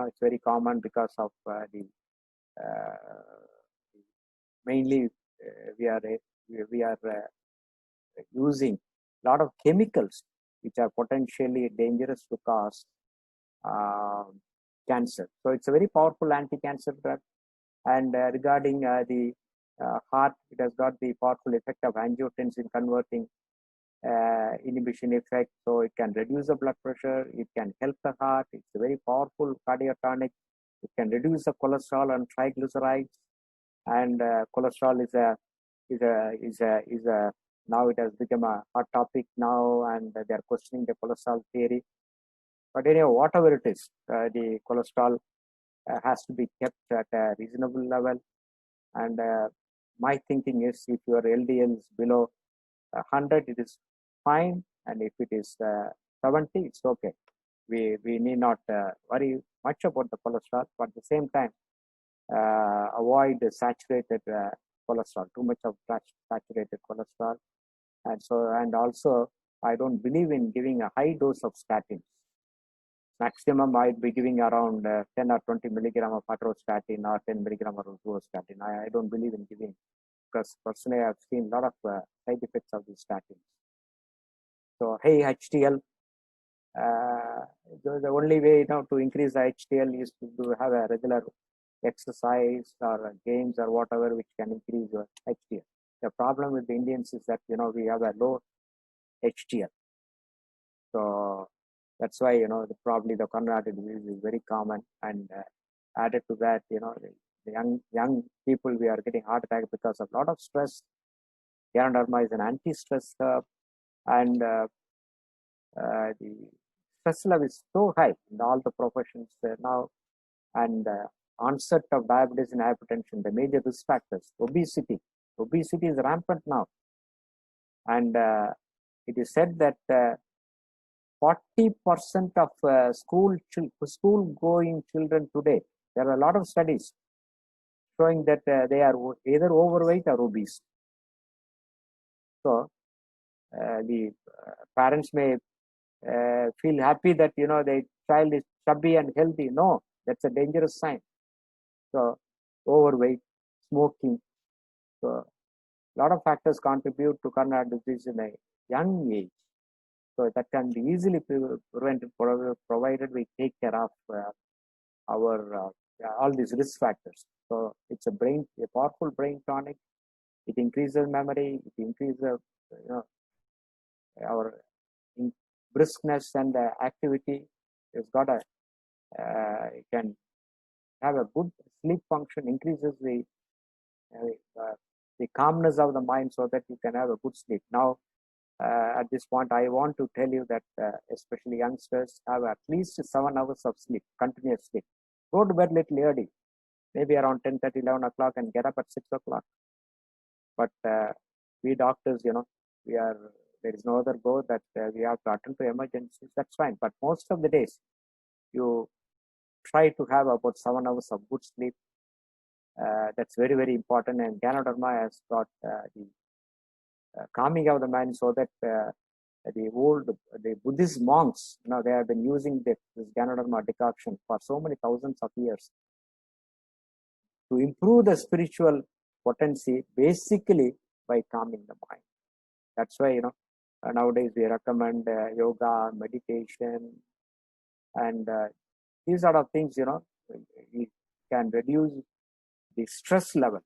it's very common, because of mainly we are using a lot of chemicals which are potentially dangerous to cause cancer. So it's a very powerful anti-cancer drug. And regarding the heart, it has got the powerful effect of angiotensin converting inhibition effect. So it can reduce the blood pressure, it can help the heart. It's a very powerful cardiotonic. It can reduce the cholesterol and triglycerides. And cholesterol is a now it has become a hot topic now, and they are questioning the cholesterol theory. But anyway, whatever it is, the cholesterol has to be kept at a reasonable level. And my thinking is, if your LDL is below 100, it is fine, and if it is 70, it's okay. We need not worry much about the cholesterol, but at the same time, avoid saturated cholesterol, too much of saturated cholesterol. And also, I don't believe in giving a high dose of statins. Maximum I'd be giving around 10 or 20 milligram of atorvastatin or 10 milligram of rosuvastatin. I don't believe in giving, because personally I've seen a lot of side effects of these statins. So, hey, HDL, the only way to increase the HDL is to have a regular exercise or games or whatever, which can increase your HDL. The problem with the Indians is that we have a low HDL. So that's why probably the coronary disease is very common. And added to that, the young people, we are getting heart attack because of a lot of stress. Ganoderma is an anti-stress herb, and the stress level is so high in all the professions now. And onset of diabetes and hypertension, the major risk factors, obesity is rampant now. And it is said that 40% of school-going children today, there are a lot of studies showing that they are either overweight or obese. So the parents may feel happy that their child is chubby and healthy. No, that's a dangerous sign. So overweight, smoking, so a lot of factors contribute to coronary disease in a young age. So that can be easily prevented, provided we take care of our all these risk factors. So it's a powerful brain tonic. It increases memory. It increases our briskness and activity. It's got it can have a good sleep function. Increases the calmness of the mind, so that you can have a good sleep. Now, At this point, I want to tell you that especially youngsters have at least 7 hours of sleep, continuous sleep. Go to bed little early, maybe around 10:30, 11 o'clock, and get up at 6 o'clock. But we doctors, there is no other go that we have to attend to emergencies. That's fine. But most of the days, you try to have about 7 hours of good sleep. That's very, very important. And Ganoderma has got the calming of the mind, so that the Buddhist monks, they have been using this Ganoderma decoction for so many thousands of years to improve the spiritual potency, basically by calming the mind. That's why, nowadays we recommend yoga, meditation, and these sort of things, it can reduce the stress level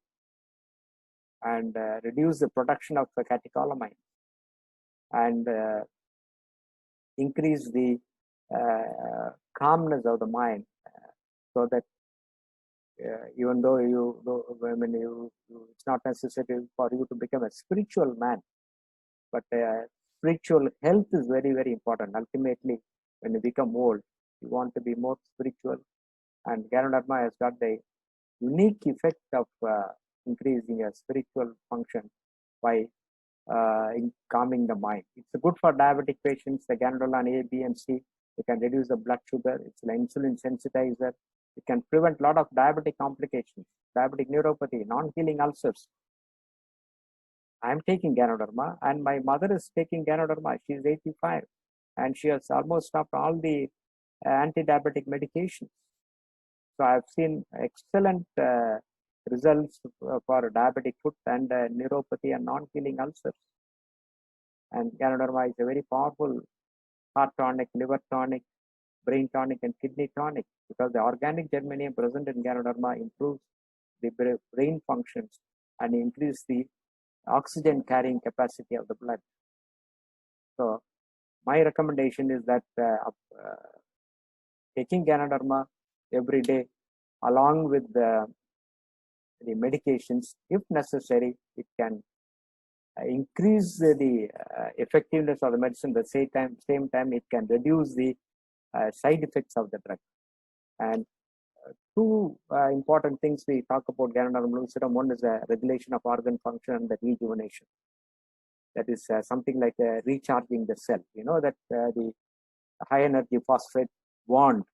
and reduce the production of catecholamine and increase the calmness of the mind, so that even though it's not necessary for you to become a spiritual man, but spiritual health is very, very important. Ultimately, when you become old, you want to be more spiritual, and Ganoderma has got the unique effect of increasing a spiritual function by calming the mind. It's good for diabetic patients. The Ganoderma A, B, and C. It can reduce the blood sugar. It's an insulin sensitizer. It can prevent a lot of diabetic complications, diabetic neuropathy, non-healing ulcers. I'm taking Ganoderma, and my mother is taking Ganoderma. She's 85, and she has almost stopped all the anti-diabetic medications. So I've seen excellent results for diabetic foot and neuropathy and non-healing ulcers. And Ganoderma is a very powerful heart tonic, liver tonic, brain tonic, and kidney tonic, because the organic germanium present in Ganoderma improves the brain functions and increase the oxygen carrying capacity of the blood. So my recommendation is that taking Ganoderma every day along with the medications, if necessary, it can increase the effectiveness of the medicine. At the same time, it can reduce the side effects of the drug. And two important things we talk about Ganoderma lucidum. One is the regulation of organ function and the rejuvenation. That is something like recharging the cell. You know that the high energy phosphate bond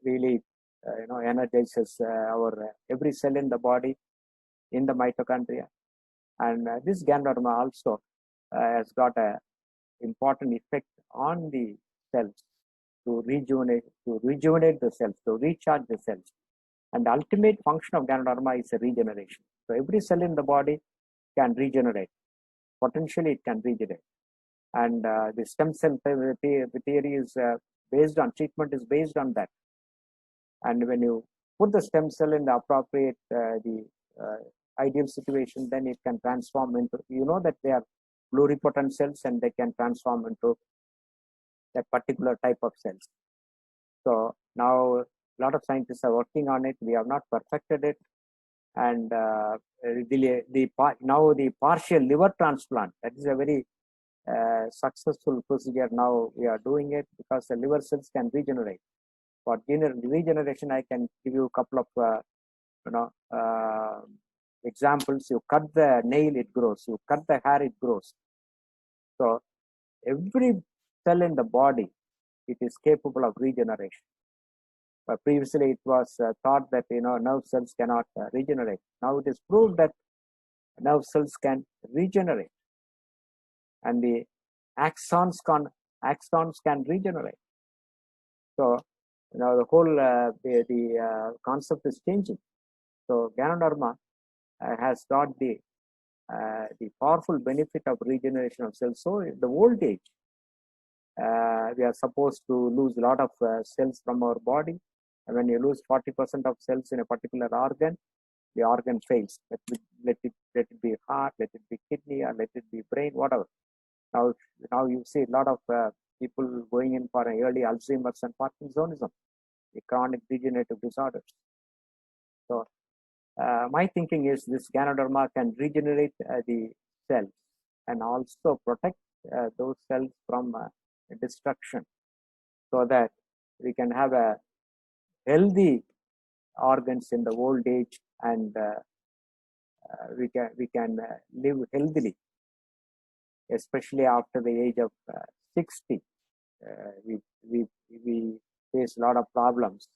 really energizes our every cell in the body, in the mitochondria. And this Ganoderma also has got an important effect on the cells to rejuvenate the cells, to recharge the cells. And the ultimate function of Ganoderma is a regeneration. So every cell in the body can regenerate. Potentially, it can regenerate. And the stem cell theory is based on treatment is based on that. And when you put the stem cell in the appropriate, ideal situation, then it can transform into, that they are pluripotent cells, and they can transform into that particular type of cells. So now a lot of scientists are working on it. We have not perfected it. And now the partial liver transplant, that is a very successful procedure. Now we are doing it because the liver cells can regenerate. For regeneration, I can give you a couple of examples. You cut the nail, it grows. You cut the hair, it grows. So every cell in the body, it is capable of regeneration. But previously, it was thought that nerve cells cannot regenerate. Now it is proved that nerve cells can regenerate, and the axons can regenerate. So the whole concept is changing. So Ganoderma has got the powerful benefit of regeneration of cells. So in the old age, we are supposed to lose a lot of cells from our body. And when you lose 40% of cells in a particular organ, the organ fails. Let it be heart, let it be kidney, or let it be brain, whatever. Now you see a lot of people going in for early Alzheimer's and Parkinsonism, the chronic degenerative disorders. So my thinking is this Ganoderma can regenerate the cells and also protect those cells from destruction, so that we can have a healthy organs in the old age, and we can live healthily, especially after the age of 60. We face a lot of problems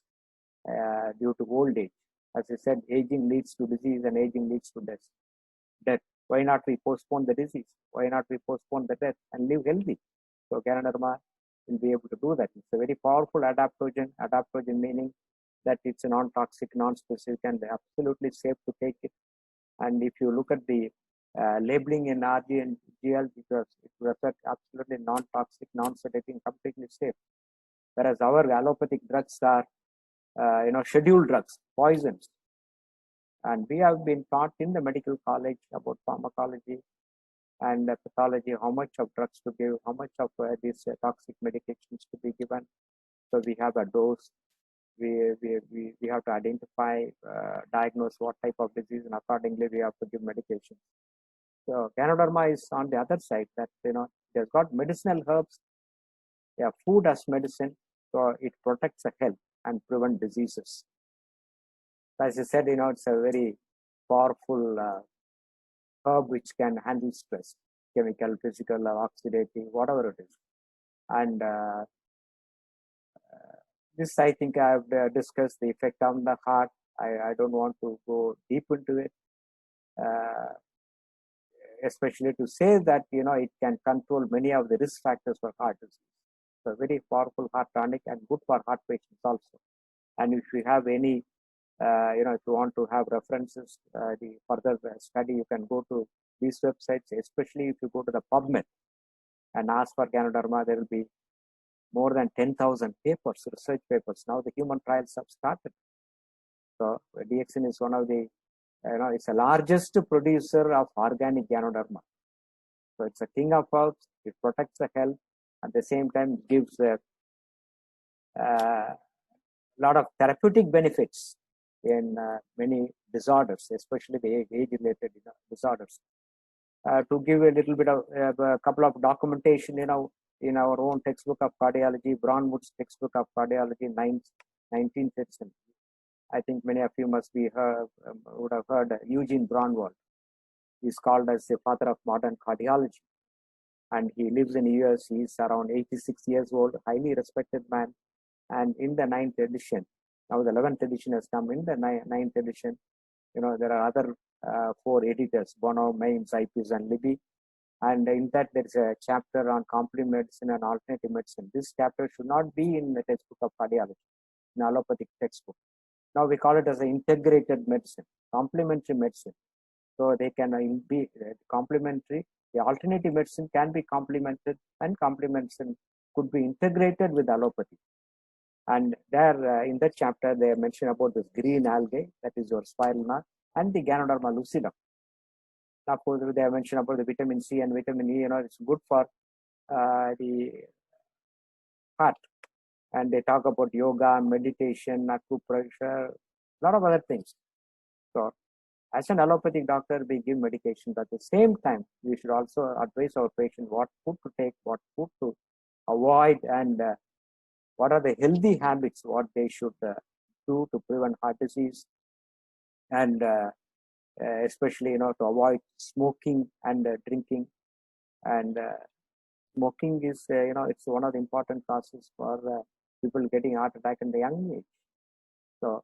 due to old age. As I said, aging leads to disease and aging leads to death. Why not we postpone the disease? Why not we postpone the death and live healthy? So Ganoderma will be able to do that. It's a very powerful adaptogen. Adaptogen meaning that it's a non-toxic, non-specific, and absolutely safe to take it. And if you look at the labeling in RG and GL, it reflects absolutely non-toxic, non-sedating, completely safe. Whereas our allopathic drugs are, scheduled drugs, poisons. And we have been taught in the medical college about pharmacology and pathology, how much of drugs to give, how much of these toxic medications to be given. So we have a dose. We have to identify, diagnose what type of disease, and accordingly we have to give medication. So Ganoderma is on the other side, that it has got medicinal herbs. Yeah, food as medicine, so it protects the health and prevent diseases. As I said, it's a very powerful herb which can handle stress, chemical, physical, oxidative, whatever it is. And this, I think I have discussed the effect on the heart. I don't want to go deep into it, especially to say that, it can control many of the risk factors for heart disease. So very powerful heart tonic and good for heart patients also. And if you have any, if you want to have references, the further study, you can go to these websites, especially if you go to the PubMed and ask for Ganoderma, there will be more than 10,000 papers, research papers. Now the human trials have started. So DXN is one of the, it's the largest producer of organic Ganoderma. So it's a king of herbs. It protects the health. At the same time, gives a lot of therapeutic benefits in many disorders, especially the age-related disorders. To give a little bit of a couple of documentation, in our own textbook of cardiology, Braunwood's textbook of cardiology, 19th edition. I think many of you would have heard Eugene Braunwald. He's called as the father of modern cardiology, and he lives in US. He's around 86 years old, highly respected man. And in the 9th edition, now the 11th edition has come. In the 9th edition, there are other 4 editors, Bono, Mainz, Ipes, and Libby. And in that, there is a chapter on complementary medicine and alternative medicine. This chapter should not be in the textbook of cardiology, in allopathic textbook. Now we call it as an integrated medicine, complementary medicine. So they can be complementary. The alternative medicine can be complemented, and complementation could be integrated with allopathy. And there, in that chapter, they mention about this green algae, that is your spirulina, and the Ganoderma lucidum. Of course, they mention about the vitamin C and vitamin E. It's good for the heart. And they talk about yoga, meditation, acupressure, a lot of other things. So, as an allopathic doctor, we give medication, but at the same time, we should also advise our patient what food to take, what food to avoid, and what are the healthy habits, what they should do to prevent heart disease, and especially, to avoid smoking and drinking. And smoking is, it's one of the important causes for people getting heart attack in the young age. So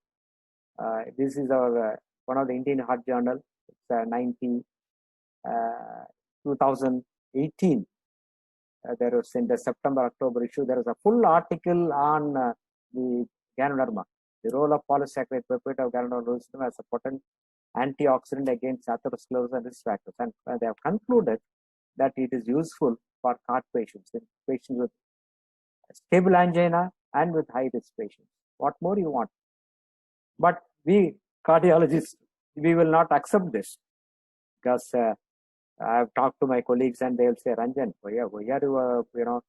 this is our one of the Indian Heart Journal. It's 2018. There was in the September-October issue, there was a full article on the Ganoderma, the role of polysaccharide peptide of Ganoderma as a potent antioxidant against atherosclerosis and risk factors. And they have concluded that it is useful for heart patients, patients with stable angina and with high-risk patients. What more you want? But we cardiologists, we will not accept this, because I've talked to my colleagues and they'll say, Ranjan, why are you,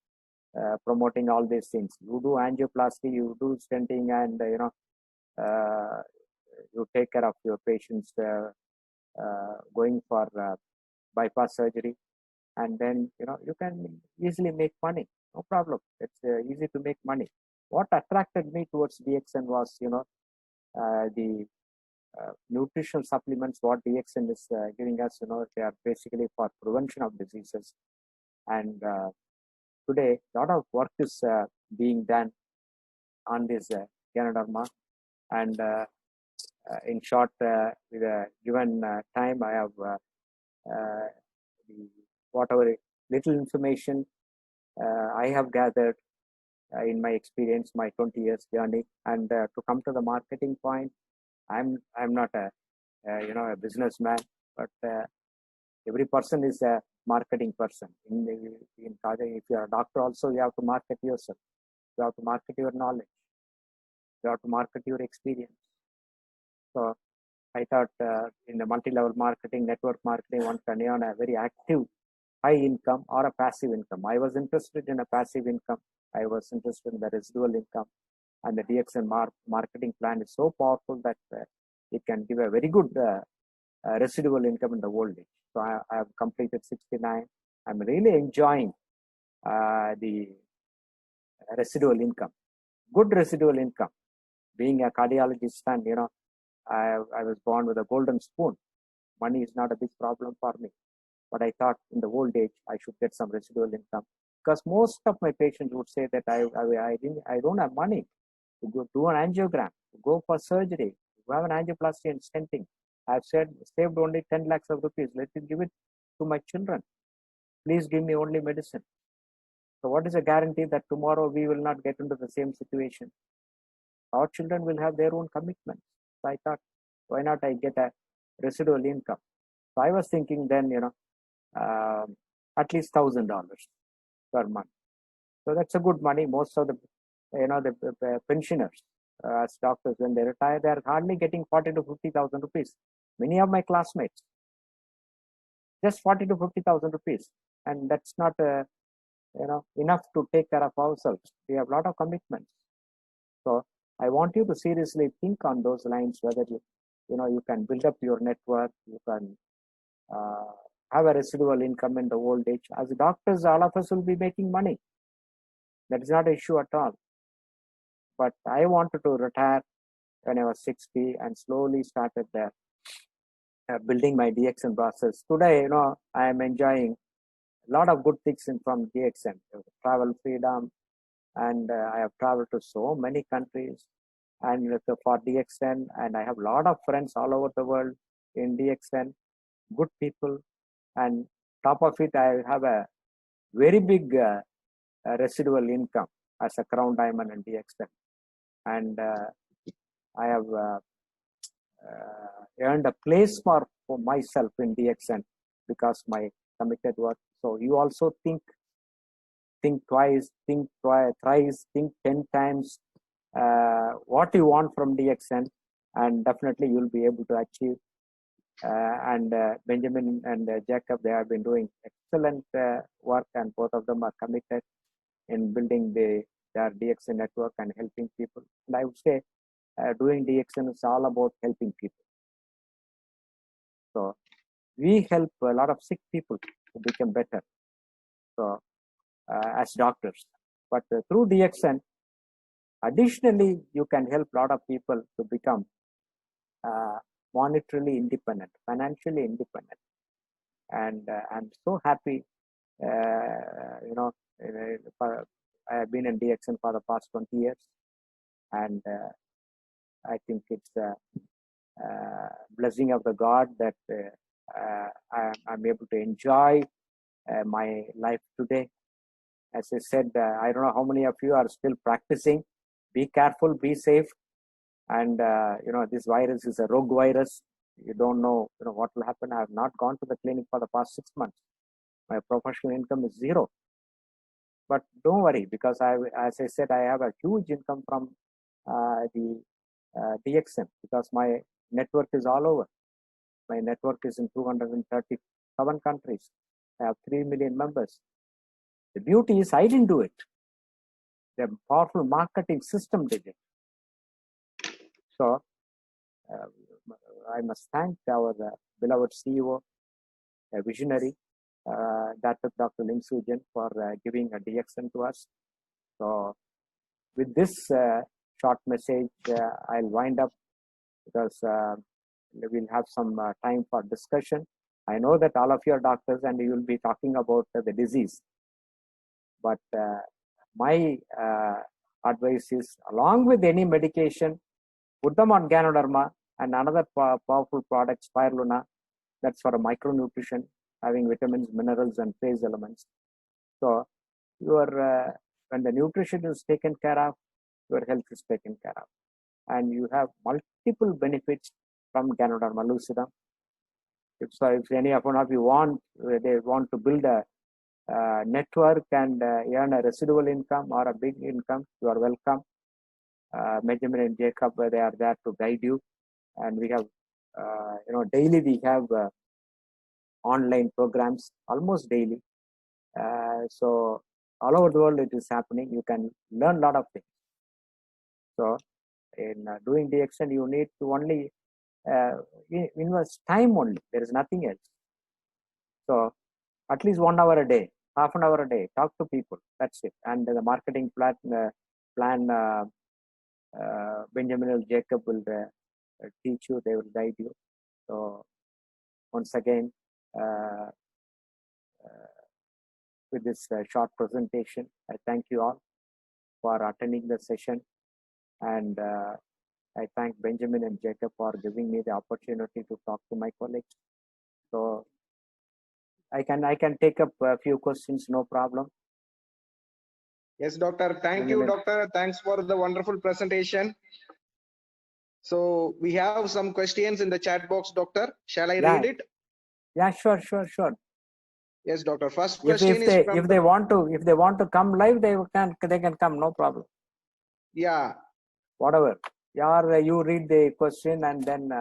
promoting all these things? You do angioplasty, you do stenting, and you take care of your patients going for bypass surgery. and then you can easily make money. No problem. It's easy to make money. What attracted me towards DXN was the nutritional supplements what DXN is giving us. They are basically for prevention of diseases, and today a lot of work is being done on this Ganoderma, and in short, with a given time, I have whatever little information I have gathered in my experience, my 20 years journey, and to come to the marketing point, I'm not a businessman, but every person is a marketing person. If you are a doctor, also you have to market yourself. You have to market your knowledge. You have to market your experience. So I thought in the multi-level marketing, network marketing, one can earn a very active, high income or a passive income. I was interested in a passive income. I was interested in the residual income, and the DXN marketing plan is so powerful that it can give a very good residual income in the old age. So I have completed 69. I'm really enjoying the residual income, good residual income. Being a cardiologist, and I was born with a golden spoon. Money is not a big problem for me, but I thought in the old age I should get some residual income, because most of my patients would say that I don't have money to go do an angiogram, to go for surgery, to have an angioplasty and stenting. I've saved only 10 lakhs of rupees. Let me give it to my children. Please give me only medicine. So what is a guarantee that tomorrow we will not get into the same situation? Our children will have their own commitments. So I thought, why not I get a residual income? So I was thinking then, at least $1,000 per month. So that's a good money. Most of the pensioners, as doctors, when they retire, they are hardly getting 40 to 50,000 rupees. Many of my classmates, just 40 to 50,000 rupees, and that's not enough to take care of ourselves. We have a lot of commitments. So I want you to seriously think on those lines, whether you can build up your network, you can have a residual income in the old age. As doctors, all of us will be making money. That is not an issue at all. But I wanted to retire when I was 60 and slowly started building my DXN process. Today, I am enjoying a lot of good things from DXN, travel freedom, and I have traveled to so many countries and for DXN, and I have a lot of friends all over the world in DXN, good people, and top of it, I have a very big residual income as a Crown Diamond and DXN, and I have earned a place for myself in DXN because my committed work. So you also think twice, think thrice, think 10 times what you want from DXN, and definitely you'll be able to achieve. And Benjamin and Jacob, they have been doing excellent work, and both of them are committed in building their DXN network and helping people. And I would say doing DXN is all about helping people. So we help a lot of sick people to become better. So as doctors, but through DXN, additionally, you can help a lot of people to become monetarily independent, financially independent. And I'm so happy, I have been in DXN for the past 20 years, and I think it's a blessing of the God that I'm able to enjoy my life today. As I said, I don't know how many of you are still practicing. Be careful, be safe. And, this virus is a rogue virus. You don't know, what will happen. I have not gone to the clinic for the past 6 months. My professional income is zero. But don't worry, because as I said, I have a huge income from the DXN, because my network is all over. My network is in 237 countries. I have 3 million members. The beauty is I didn't do it. The powerful marketing system did it. So I must thank our beloved CEO, a visionary, Dr. Lim Sujan for giving a DXN to us. So with this short message, I'll wind up because we'll have some time for discussion. I know that all of you are doctors and you will be talking about the disease. But my advice is, along with any medication, put them on Ganoderma and another powerful product, Spirulina. That's for a micronutrition, having vitamins, minerals, and trace elements. So your when the nutrition is taken care of, your health is taken care of, and you have multiple benefits from Ganoderma lucidum. If any one of you they want to build a network and earn a residual income or a big income, you are welcome. Benjamin and Jacob, they are there to guide you, and we have daily we have online programs almost daily. So all over the world it is happening. You can learn a lot of things. So in doing DXN, you need to only invest time only. There is nothing else. So at least 1 hour a day, half an hour a day, talk to people. That's it. And the marketing plan Benjamin and Jacob will teach you. They will guide you. So once again, with this short presentation, I thank you all for attending the session, and I thank Benjamin and Jacob for giving me the opportunity to talk to my colleagues. So I can take up a few questions, no problem. Yes, doctor. Thank you, doctor. Thanks for the wonderful presentation. So we have some questions in the chat box, doctor. Shall I read it? Yeah, sure. Yes, doctor. First question is if they want to come live, they can come, no problem. Yeah. Whatever. Yeah, you read the question and then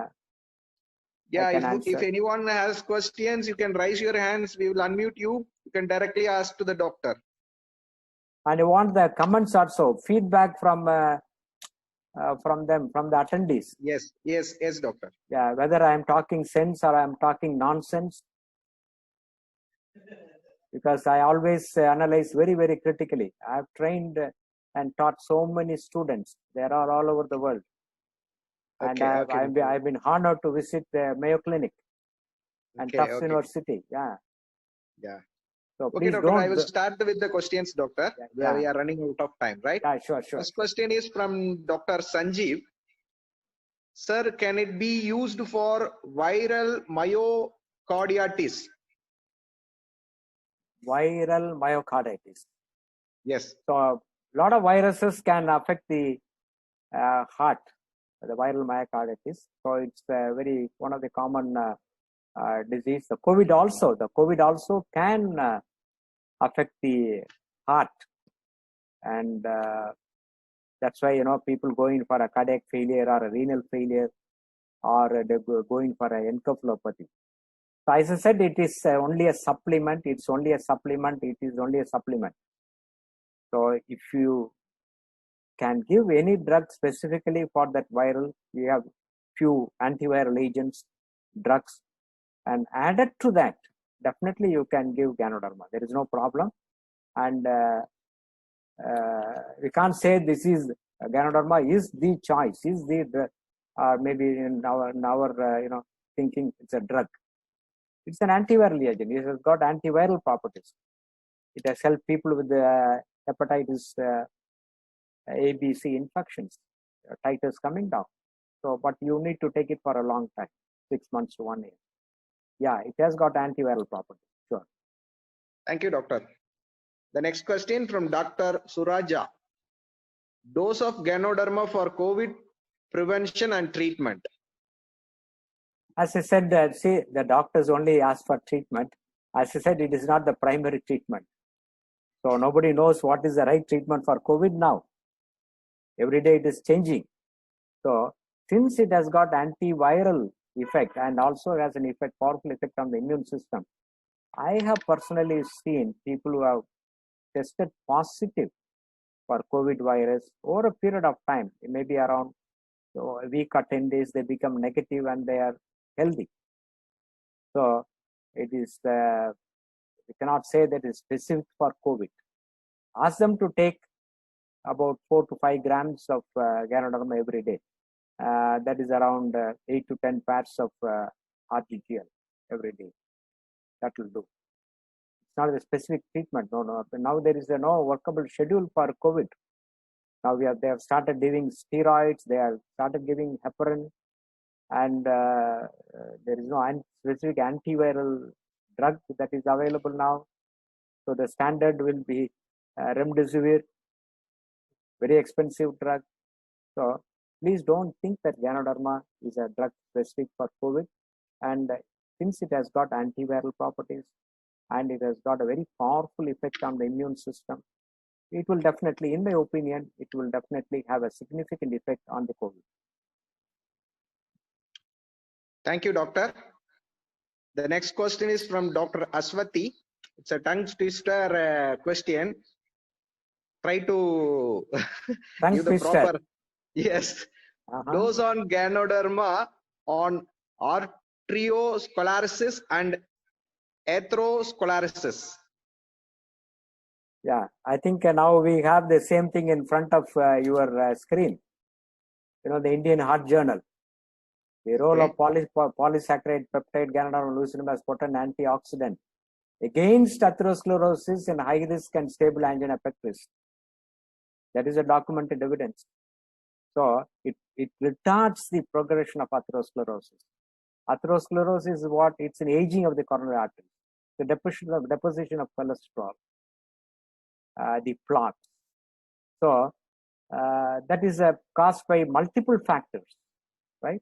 if anyone has questions, you can raise your hands. We will unmute you. You can directly ask to the doctor. And I want the comments also, feedback from them, from the attendees. Yes, doctor. Yeah, whether I am talking sense or I am talking nonsense, because I always analyze very, very critically. I have trained and taught so many students. They are all over the world. And I've been honored to visit the Mayo Clinic and Tufts University. Yeah. So please doctor, I will start with the questions, doctor. We are running out of time, right? Yeah, sure. First question is from Dr. Sanjeev. Sir, can it be used for viral myocarditis? Viral myocarditis. Yes. So a lot of viruses can affect the heart, the viral myocarditis. So it's one of the common disease. The COVID also can affect the heart, and that's why people going for a cardiac failure or a renal failure, or they're going for an encephalopathy. So as I said, it is only a supplement. It's only a supplement. It is only a supplement. So if you can give any drug specifically for that viral, we have few antiviral agents, drugs, and added to that, definitely you can give Ganoderma. There is no problem. And we can't say this is Ganoderma is the choice, is the maybe in our thinking it's a drug. It's an antiviral agent. It has got antiviral properties. It has helped people with the hepatitis A, B, C infections, titers coming down. So, but you need to take it for a long time, 6 months to 1 year. Yeah, it has got antiviral properties. Sure. Thank you, doctor. The next question from Dr. Suraja. Dose of Ganoderma for COVID prevention and treatment. As I said, see, the doctors only ask for treatment. As I said, it is not the primary treatment. So nobody knows what is the right treatment for COVID now. Every day it is changing. So since it has got antiviral effect and also has an effect, powerful effect on the immune system, I have personally seen people who have tested positive for COVID virus over a period of time, it may be around a week or 10 days, they become negative and they are healthy. So it is We cannot say that it's specific for COVID. Ask them to take about 4 to 5 grams of Ganoderma every day. That is around 8 to 10 parts of RGGL every day. That will do. It's not a specific treatment. No. Now there is no workable schedule for COVID. Now they have started giving steroids. They have started giving heparin, and there is no specific antiviral drug that is available now. So the standard will be remdesivir, very expensive drug. So please don't think that Ganoderma is a drug specific for COVID. And since it has got antiviral properties and it has got a very powerful effect on the immune system, it will definitely, in my opinion, it will definitely have a significant effect on the COVID. Thank you, doctor. The next question is from Dr. Aswati. It's a tongue twister question. Try to give the proper. Yes. Dose on Ganoderma on arteriosclerosis and atherosclerosis. Yeah, I think now we have the same thing in front of your screen. The Indian Heart Journal. The role of polysaccharide peptide Ganoderma lucidum as potent antioxidant against atherosclerosis in high risk and stable angina pectoris. That is a documented evidence. So it retards the progression of atherosclerosis. Atherosclerosis is what? It's an aging of the coronary artery, the deposition of cholesterol, the plaques. So that is caused by multiple factors, right?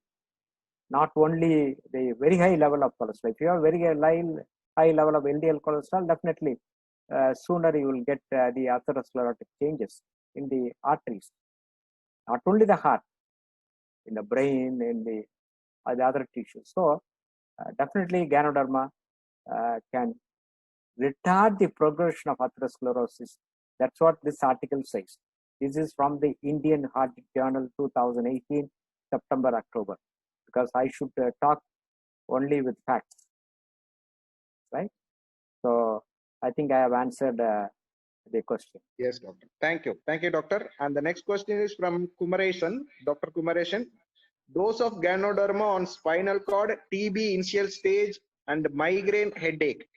Not only the very high level of cholesterol. If you have very high level of LDL cholesterol, definitely sooner you will get the atherosclerotic changes in the arteries. Not only the heart, in the brain, in the other tissues. So definitely Ganoderma can retard the progression of atherosclerosis. That's what this article says. This is from the Indian Heart Journal 2018, September, October, because I should talk only with facts, right? So I think I have answered the question. Yes, doctor. Thank you. Thank you, doctor. And the next question is from Kumaresan, Dr. Kumaresan. Dose of Ganoderma on spinal cord, TB initial stage, and migraine headache.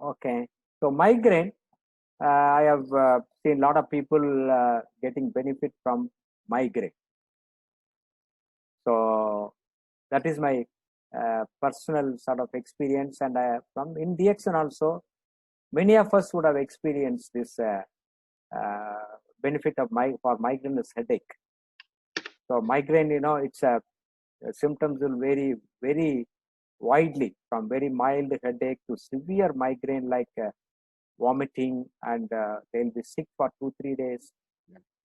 Okay. So migraine, I have seen a lot of people getting benefit from migraine. So that is my personal sort of experience, and from in DXN also, many of us would have experienced this benefit of for migrainous headache. So migraine, it's symptoms will vary very widely, from very mild headache to severe migraine like vomiting, and they'll be sick for 2-3 days.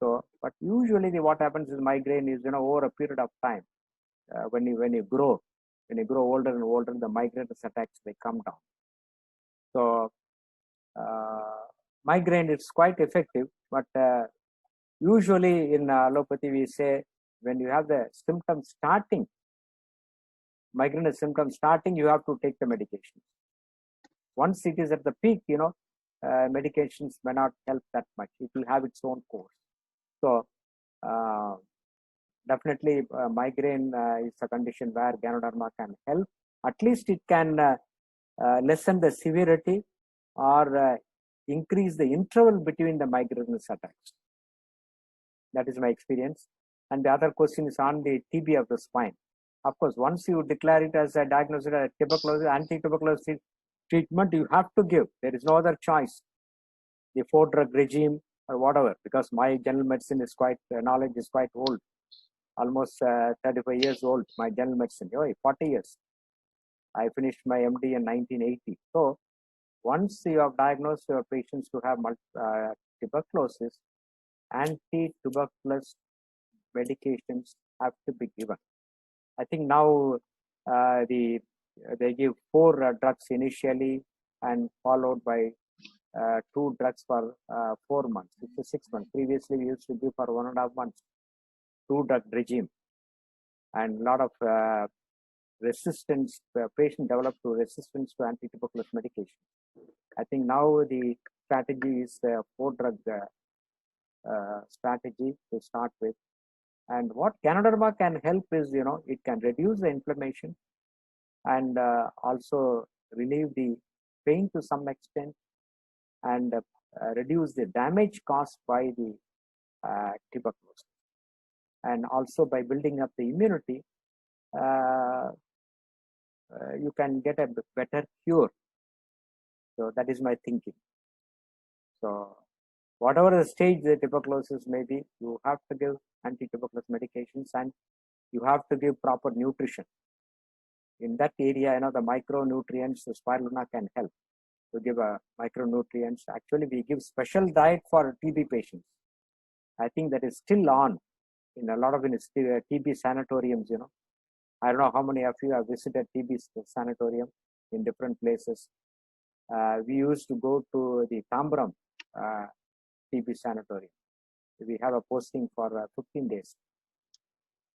So, but usually what happens is migraine is over a period of time. When you grow older and older, the migrainous attacks, they come down. So migraine is quite effective, but usually in allopathy we say when you have the symptoms starting, migrainous symptoms starting, you have to take the medication. Once it is at the peak, medications may not help that much. It will have its own course. So definitely migraine is a condition where Ganoderma can help. At least it can lessen the severity or increase the interval between the migrainous attacks. That is my experience. And the other question is on the TB of the spine. Of course, once you declare it as a diagnosis of tuberculosis, anti-tuberculosis treatment, you have to give. There is no other choice. The 4-drug regime or whatever, because my general medicine is knowledge is quite old. Almost 35 years old, my general medicine, 40 years. I finished my MD in 1980. So once you have diagnosed your patients to have tuberculosis, anti-tuberculous medications have to be given. I think now they give 4 drugs initially and followed by 2 drugs for 4 months. It's a 6 months. Previously, we used to give for 1.5 months, 2-drug regime. And a lot of resistance, patient develop to resistance to anti-tuberculosis medication. I think now the strategy is the 4-drug strategy to start with. And what Ganoderma can help is, it can reduce the inflammation and also relieve the pain to some extent, and reduce the damage caused by the tuberculosis. And also by building up the immunity, you can get a better cure. So that is my thinking. So whatever the stage the tuberculosis may be, you have to give anti-tuberculosis medications, and you have to give proper nutrition. In that area, the micronutrients, the spirulina can help to give micronutrients. Actually, we give special diet for TB patients. I think that is still on in a lot of TB sanatoriums. I don't know how many of you have visited TB sanatorium in different places. We used to go to the Tambaram TB sanatorium. We have a posting for 15 days.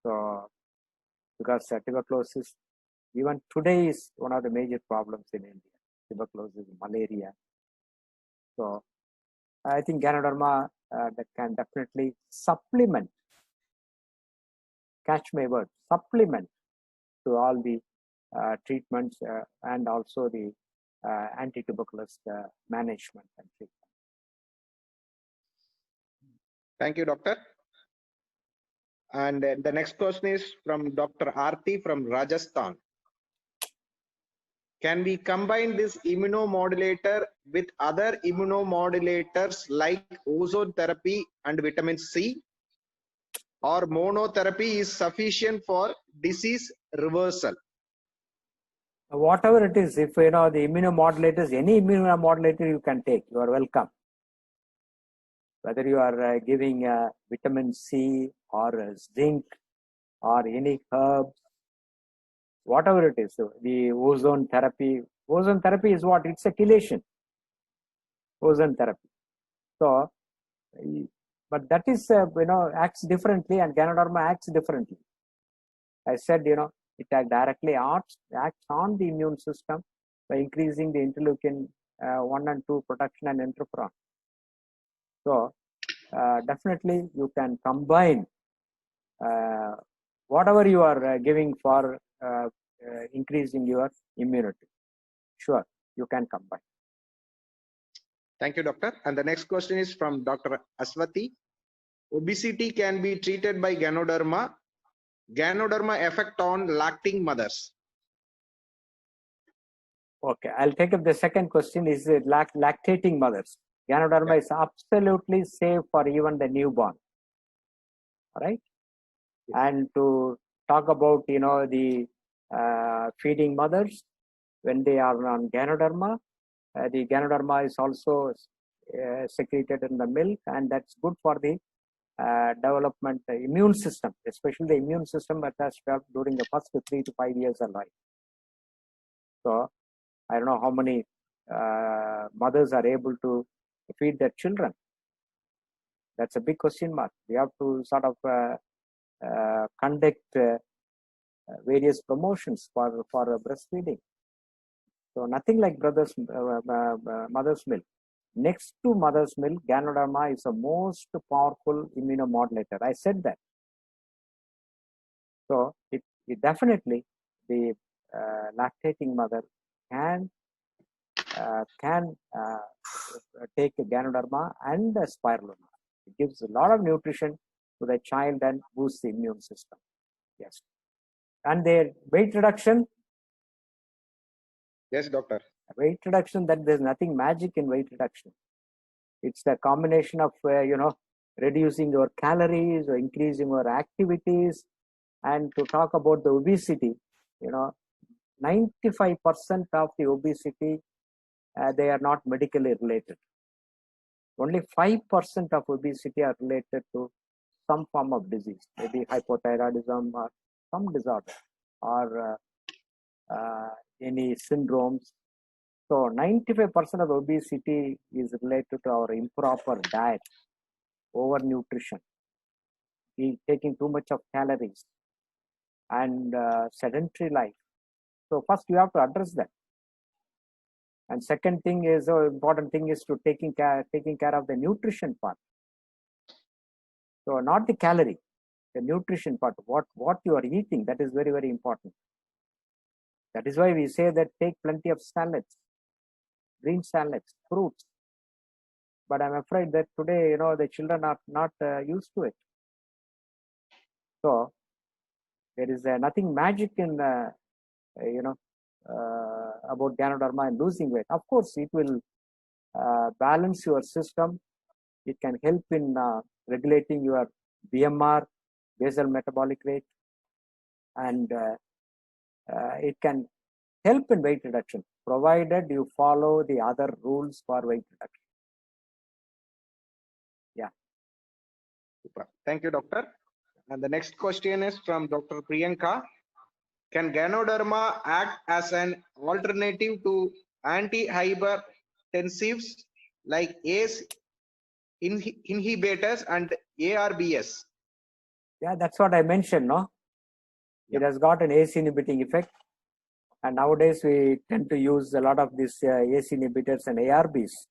So, because tuberculosis, even today, is one of the major problems in India. Tuberculosis, malaria. So, I think Ganoderma that can definitely supplement, catch my word, supplement to all the treatments and also the anti-tuberculosis management and treatment. Thank you, doctor. And the next question is from Dr. Aarti from Rajasthan. Can we combine this immunomodulator with other immunomodulators like ozone therapy and vitamin C? Or monotherapy is sufficient for disease reversal? Whatever it is, if the immunomodulators, any immunomodulator you can take, you are welcome. Whether you are giving vitamin C or zinc or any herb, whatever it is, the ozone therapy is what? It's a chelation. Ozone therapy. So, but that is, acts differently, and Ganoderma acts differently. I said, it directly acts on the immune system by increasing the interleukin 1 and 2 production and interferon. So, definitely you can combine whatever you are giving for increasing your immunity. Sure, you can combine. Thank you, doctor. And the next question is from Dr. Aswati. Obesity can be treated by Ganoderma. Ganoderma effect on lacting mothers. Okay, I'll take up the second question. Is it lactating mothers? Ganoderma is absolutely safe for even the newborn. All right. Yes. And to talk about, the feeding mothers, when they are on Ganoderma, the Ganoderma is also secreted in the milk, and that's good for the development, immune system, especially the immune system that has developed during the first 3 to 5 years of life. So, I don't know how many mothers are able to feed their children. That's a big question mark. We have to sort of conduct various promotions for breastfeeding. So nothing like mother's milk. Next to mother's milk, Ganoderma is the most powerful immunomodulator. I said that. So it definitely, the lactating mother can take Ganoderma and spirulina. It gives a lot of nutrition to the child and boosts the immune system. Yes. And their weight reduction. Yes, doctor. Weight reduction, that there's nothing magic in weight reduction. It's the combination of, reducing your calories or increasing your activities. And to talk about the obesity, 95% of the obesity, they are not medically related. Only 5% of obesity are related to some form of disease, maybe hypothyroidism or some disorder or any syndromes. So 95% of obesity is related to our improper diet, overnutrition, taking too much of calories, and sedentary life. So first you have to address that. And second thing is, important thing is to taking care of the nutrition part. So not the calorie, the nutrition part, what you are eating, that is very, very important. That is why we say that take plenty of salads, green salads, fruits. But I'm afraid that today, the children are not used to it. So there is nothing magic in, about Ganoderma and losing weight. Of course, it will balance your system. It can help in regulating your BMR, basal metabolic rate, and it can help in weight reduction, provided you follow the other rules for weight reduction. Yeah. Super. Thank you, doctor. And the next question is from Dr. Priyanka. Can Ganoderma act as an alternative to antihypertensives like ACE inhibitors and ARBs? Yeah, that's what I mentioned, no? It has got an ACE inhibiting effect. And nowadays we tend to use a lot of these ACE inhibitors and ARBs.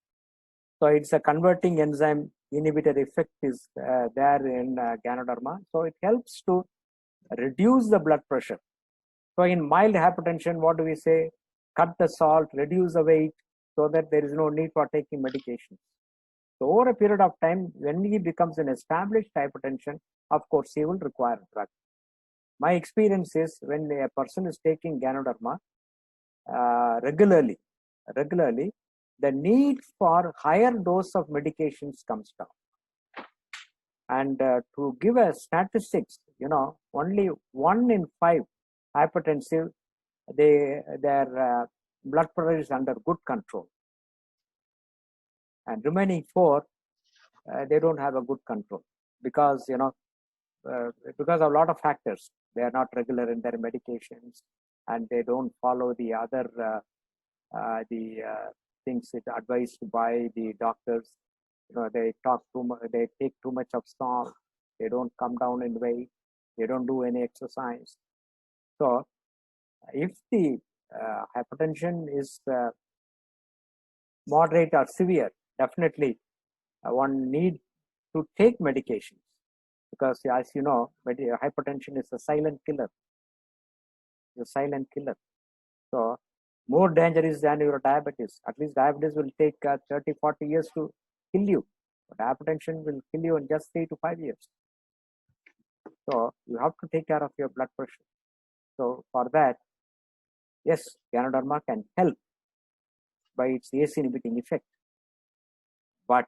So it's a converting enzyme inhibitor effect is there in Ganoderma. So it helps to reduce the blood pressure. So in mild hypertension, what do we say? Cut the salt, reduce the weight, so that there is no need for taking medication. So over a period of time, when he becomes an established hypertension, of course, he will require a drug. My experience is when a person is taking Ganoderma regularly, the need for higher dose of medications comes down. And to give a statistics, only 1 in 5 hypertensive, their blood pressure is under good control. And remaining 4, they don't have a good control because, because of a lot of factors. They are not regular in their medications, and they don't follow the other things advised by the doctors. They talk too much, they take too much of salt, they don't come down in weight, they don't do any exercise. So if the hypertension is moderate or severe, definitely one need to take medications, because as you know, hypertension is a silent killer. It's a silent killer. So more dangerous than your diabetes. At least diabetes will take 30, 40 years to kill you. But hypertension will kill you in just 3 to 5 years. So you have to take care of your blood pressure. So for that, yes, Ganoderma can help by its ACE inhibiting effect. But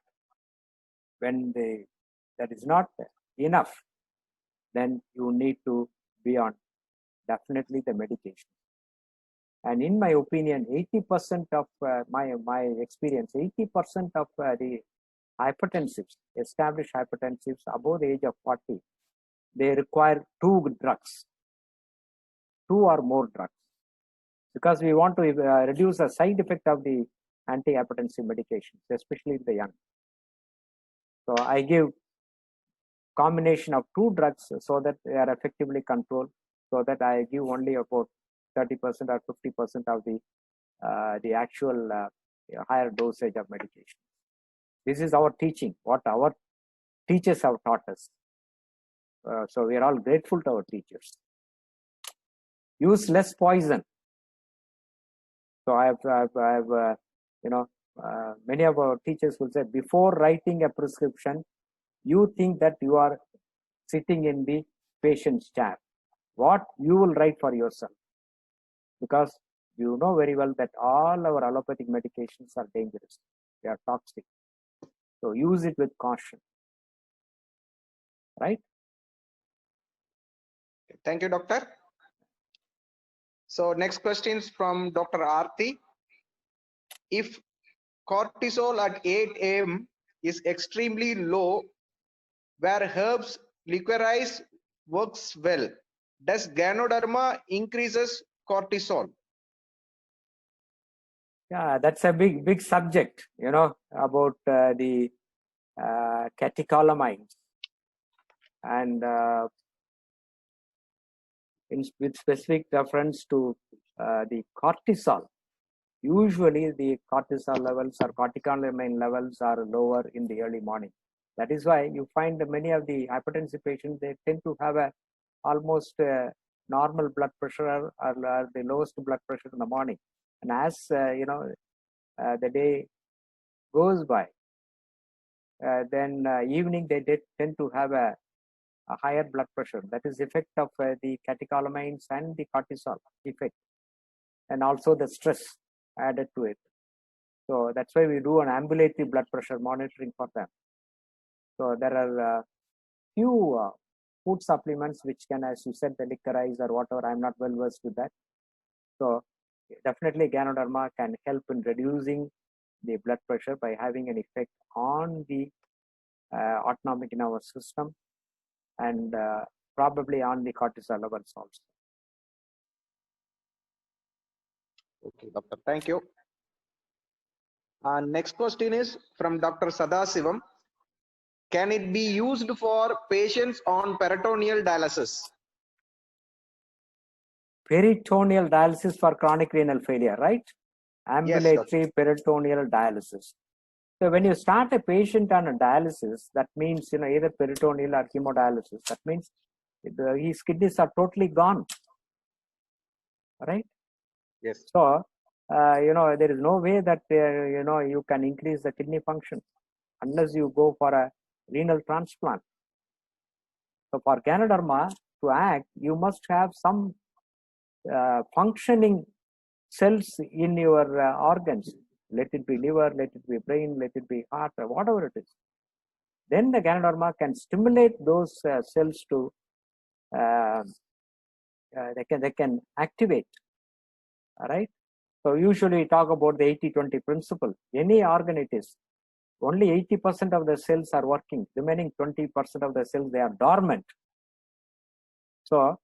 when that is not enough, then you need to be on definitely the medication. And in my opinion, 80% of my experience, 80% of the hypertensives, established hypertensives above the age of 40, they require 2 drugs, 2 or more drugs, because we want to reduce the side effect of the antihypertensive medications, especially in the young. So I give combination of 2 drugs so that they are effectively controlled, so that I give only about 30% or 50% of the actual higher dosage of medication. This is our teaching, what our teachers have taught us. So we are all grateful to our teachers. Use less poison. So I have many of our teachers will say, before writing a prescription, you think that you are sitting in the patient's chair. What you will write for yourself? Because you know very well that all our allopathic medications are dangerous. They are toxic. So use it with caution. Right? Thank you, doctor. So next question is from Dr. Aarti. If cortisol at 8 a.m. is extremely low, where herbs liquorize works well, does Ganoderma increases cortisol? Yeah, that's a big subject, about the catecholamines, and with specific reference to the cortisol. Usually the cortisol levels or corticolamine levels are lower in the early morning. That is why you find many of the hypertensive patients, they tend to have a almost normal blood pressure or the lowest blood pressure in the morning. And as the day goes by, then evening they tend to have a higher blood pressure. That is effect of the catecholamines and the cortisol effect, and also the stress added to it. So that's why we do an ambulatory blood pressure monitoring for them. So there are few food supplements which can, as you said, the licorice or whatever. I'm not well versed with that. So definitely Ganoderma can help in reducing the blood pressure by having an effect on the autonomic nervous system and probably on the cortisol levels also. Okay, doctor. Thank you. Next question is from Dr. Sadasivam. Can it be used for patients on peritoneal dialysis? Peritoneal dialysis for chronic renal failure, right? Ambulatory peritoneal dialysis. So when you start a patient on a dialysis, that means either peritoneal or hemodialysis. That means his kidneys are totally gone, right? Yes. So there is no way that you can increase the kidney function unless you go for a renal transplant. So for Ganoderma to act, you must have some functioning cells in your organs. Let it be liver, let it be brain, let it be heart, or whatever it is. Then the Ganoderma can stimulate those cells to they can activate. All right. So usually we talk about the 80-20 principle. Any organ it is, only 80% of the cells are working. Remaining 20% of the cells, they are dormant. So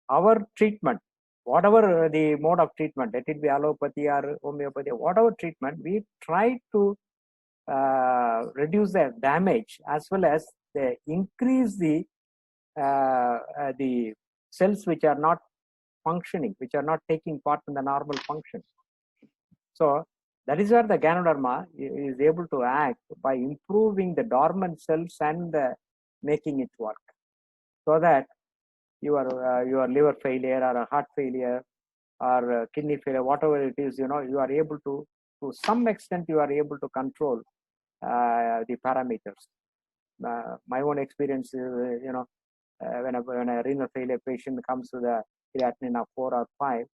our treatment, whatever the mode of treatment, let it be allopathy or homeopathy, whatever treatment, we try to reduce the damage as well as increase the cells which are not functioning, which are not taking part in the normal function. So that is where the Ganoderma is able to act by improving the dormant cells and making it work, so that your liver failure or a heart failure or kidney failure, whatever it is, you are able to some extent, you are able to control the parameters. My own experience is, when a renal failure patient comes with a creatinine of 4 or 5,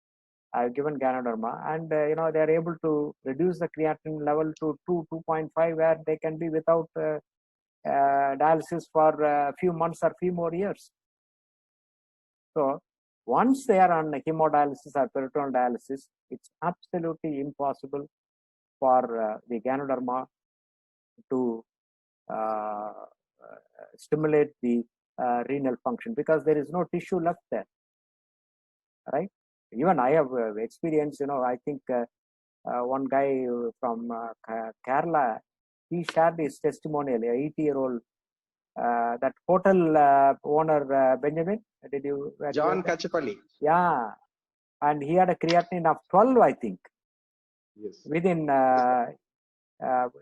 I've given Ganoderma, and they are able to reduce the creatinine level to 2.5, where they can be without dialysis for a few months or few more years. So once they are on hemodialysis or peritoneal dialysis, it's absolutely impossible for the Ganoderma to stimulate the renal function, because there is no tissue left there, right? Even I have experience, I think one guy from Kerala, he shared his testimonial, a 80-year-old, that hotel owner, Benjamin, did you? John Kachapalli. Yeah, and he had a creatinine of 12, I think. Yes. Within,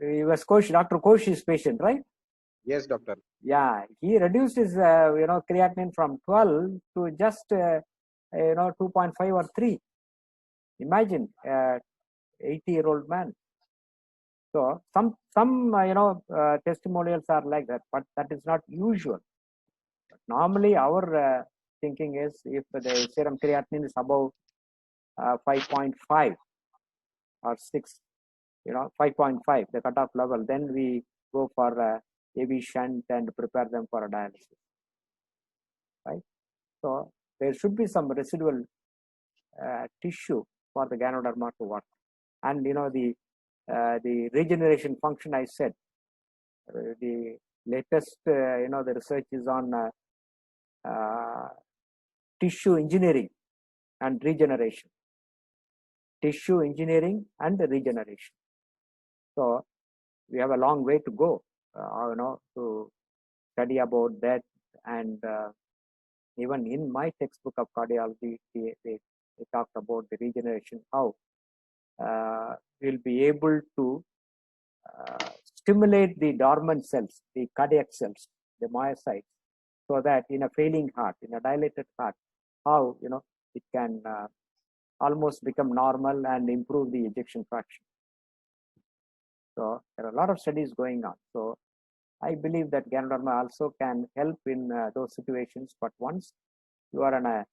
he was Dr. Koshi's patient, right? Yes, doctor. Yeah, he reduced his, creatinine from 12 to just, 2.5 or 3. Imagine, 80-year-old man. So some testimonials are like that, but that is not usual. But normally, our thinking is, if the serum creatinine is above 5.5 or 6, 5.5, the cutoff level, then we go for AV shunt and prepare them for a dialysis, right? So there should be some residual tissue for the Ganoderma to work. And the regeneration function, I said, the latest the research is on tissue engineering and regeneration. Tissue engineering and regeneration. So we have a long way to go, to study about that. And even in my textbook of cardiology, they We talked about the regeneration, how we'll be able to stimulate the dormant cells, the cardiac cells, the myocytes, so that in a failing heart, in a dilated heart, how it can almost become normal and improve the ejection fraction. So there are a lot of studies going on. So I believe that Ganoderma also can help in those situations. But once you are in a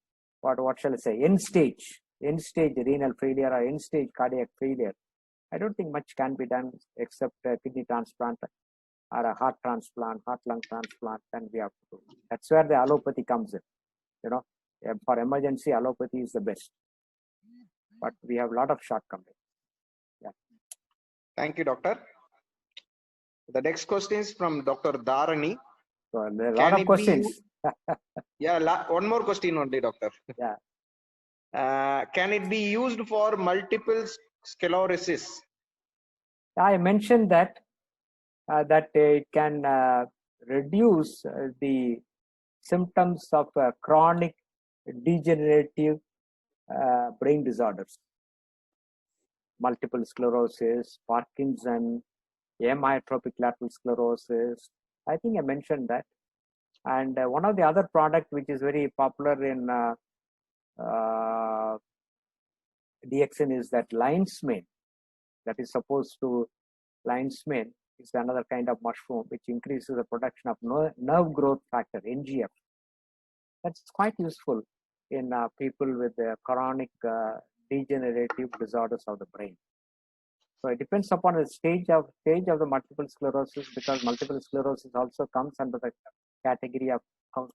what shall I say, end stage renal failure or end stage cardiac failure, I don't think much can be done except kidney transplant or a heart transplant, heart lung transplant. And we have to do. That's where the allopathy comes in. For emergency, allopathy is the best. But we have a lot of shortcomings. Yeah. Thank you, doctor. The next question is from Dr. Dharani. So there are a lot of questions. One more question only, doctor. Yeah. Can it be used for multiple sclerosis? I mentioned that it can reduce the symptoms of chronic degenerative brain disorders, multiple sclerosis, Parkinson, amyotrophic lateral sclerosis. I think I mentioned that. And one of the other product which is very popular in DXN is that lion's mane. That is supposed to, lion's mane is another kind of mushroom which increases the production of nerve growth factor, NGF. That's quite useful in people with chronic degenerative disorders of the brain. So it depends upon the stage of the multiple sclerosis, because multiple sclerosis also comes under the category of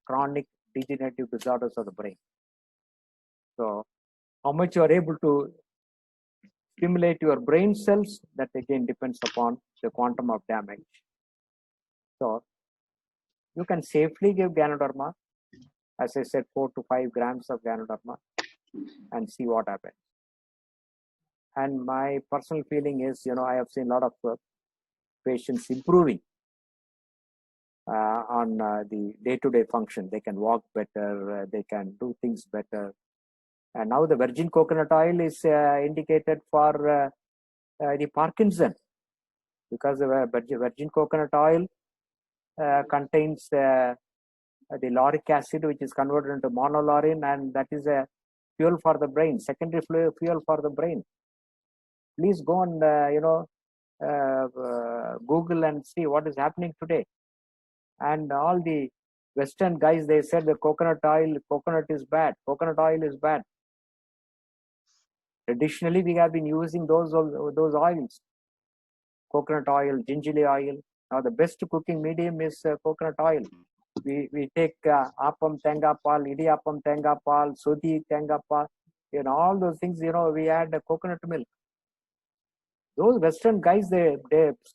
chronic degenerative disorders of the brain. So how much you are able to stimulate your brain cells, that again depends upon the quantum of damage. So you can safely give Ganoderma, as I said, 4 to 5 grams of Ganoderma, and see what happens. And my personal feeling is, I have seen a lot of patients improving on the day-to-day function. They can walk better, they can do things better. And now the virgin coconut oil is indicated for the Parkinson, because the virgin coconut oil contains the lauric acid, which is converted into monolaurine, and that is a fuel for the brain, secondary fuel for the brain. Please go and Google and see what is happening today. And all the Western guys, they said the coconut is bad. Coconut oil is bad. Traditionally, we have been using those oils, coconut oil, gingerly oil. Now the best cooking medium is coconut oil. We take appam tengapal, idiyappam tengapal, sodhi tengapal, all those things. We add coconut milk. Those Western guys, they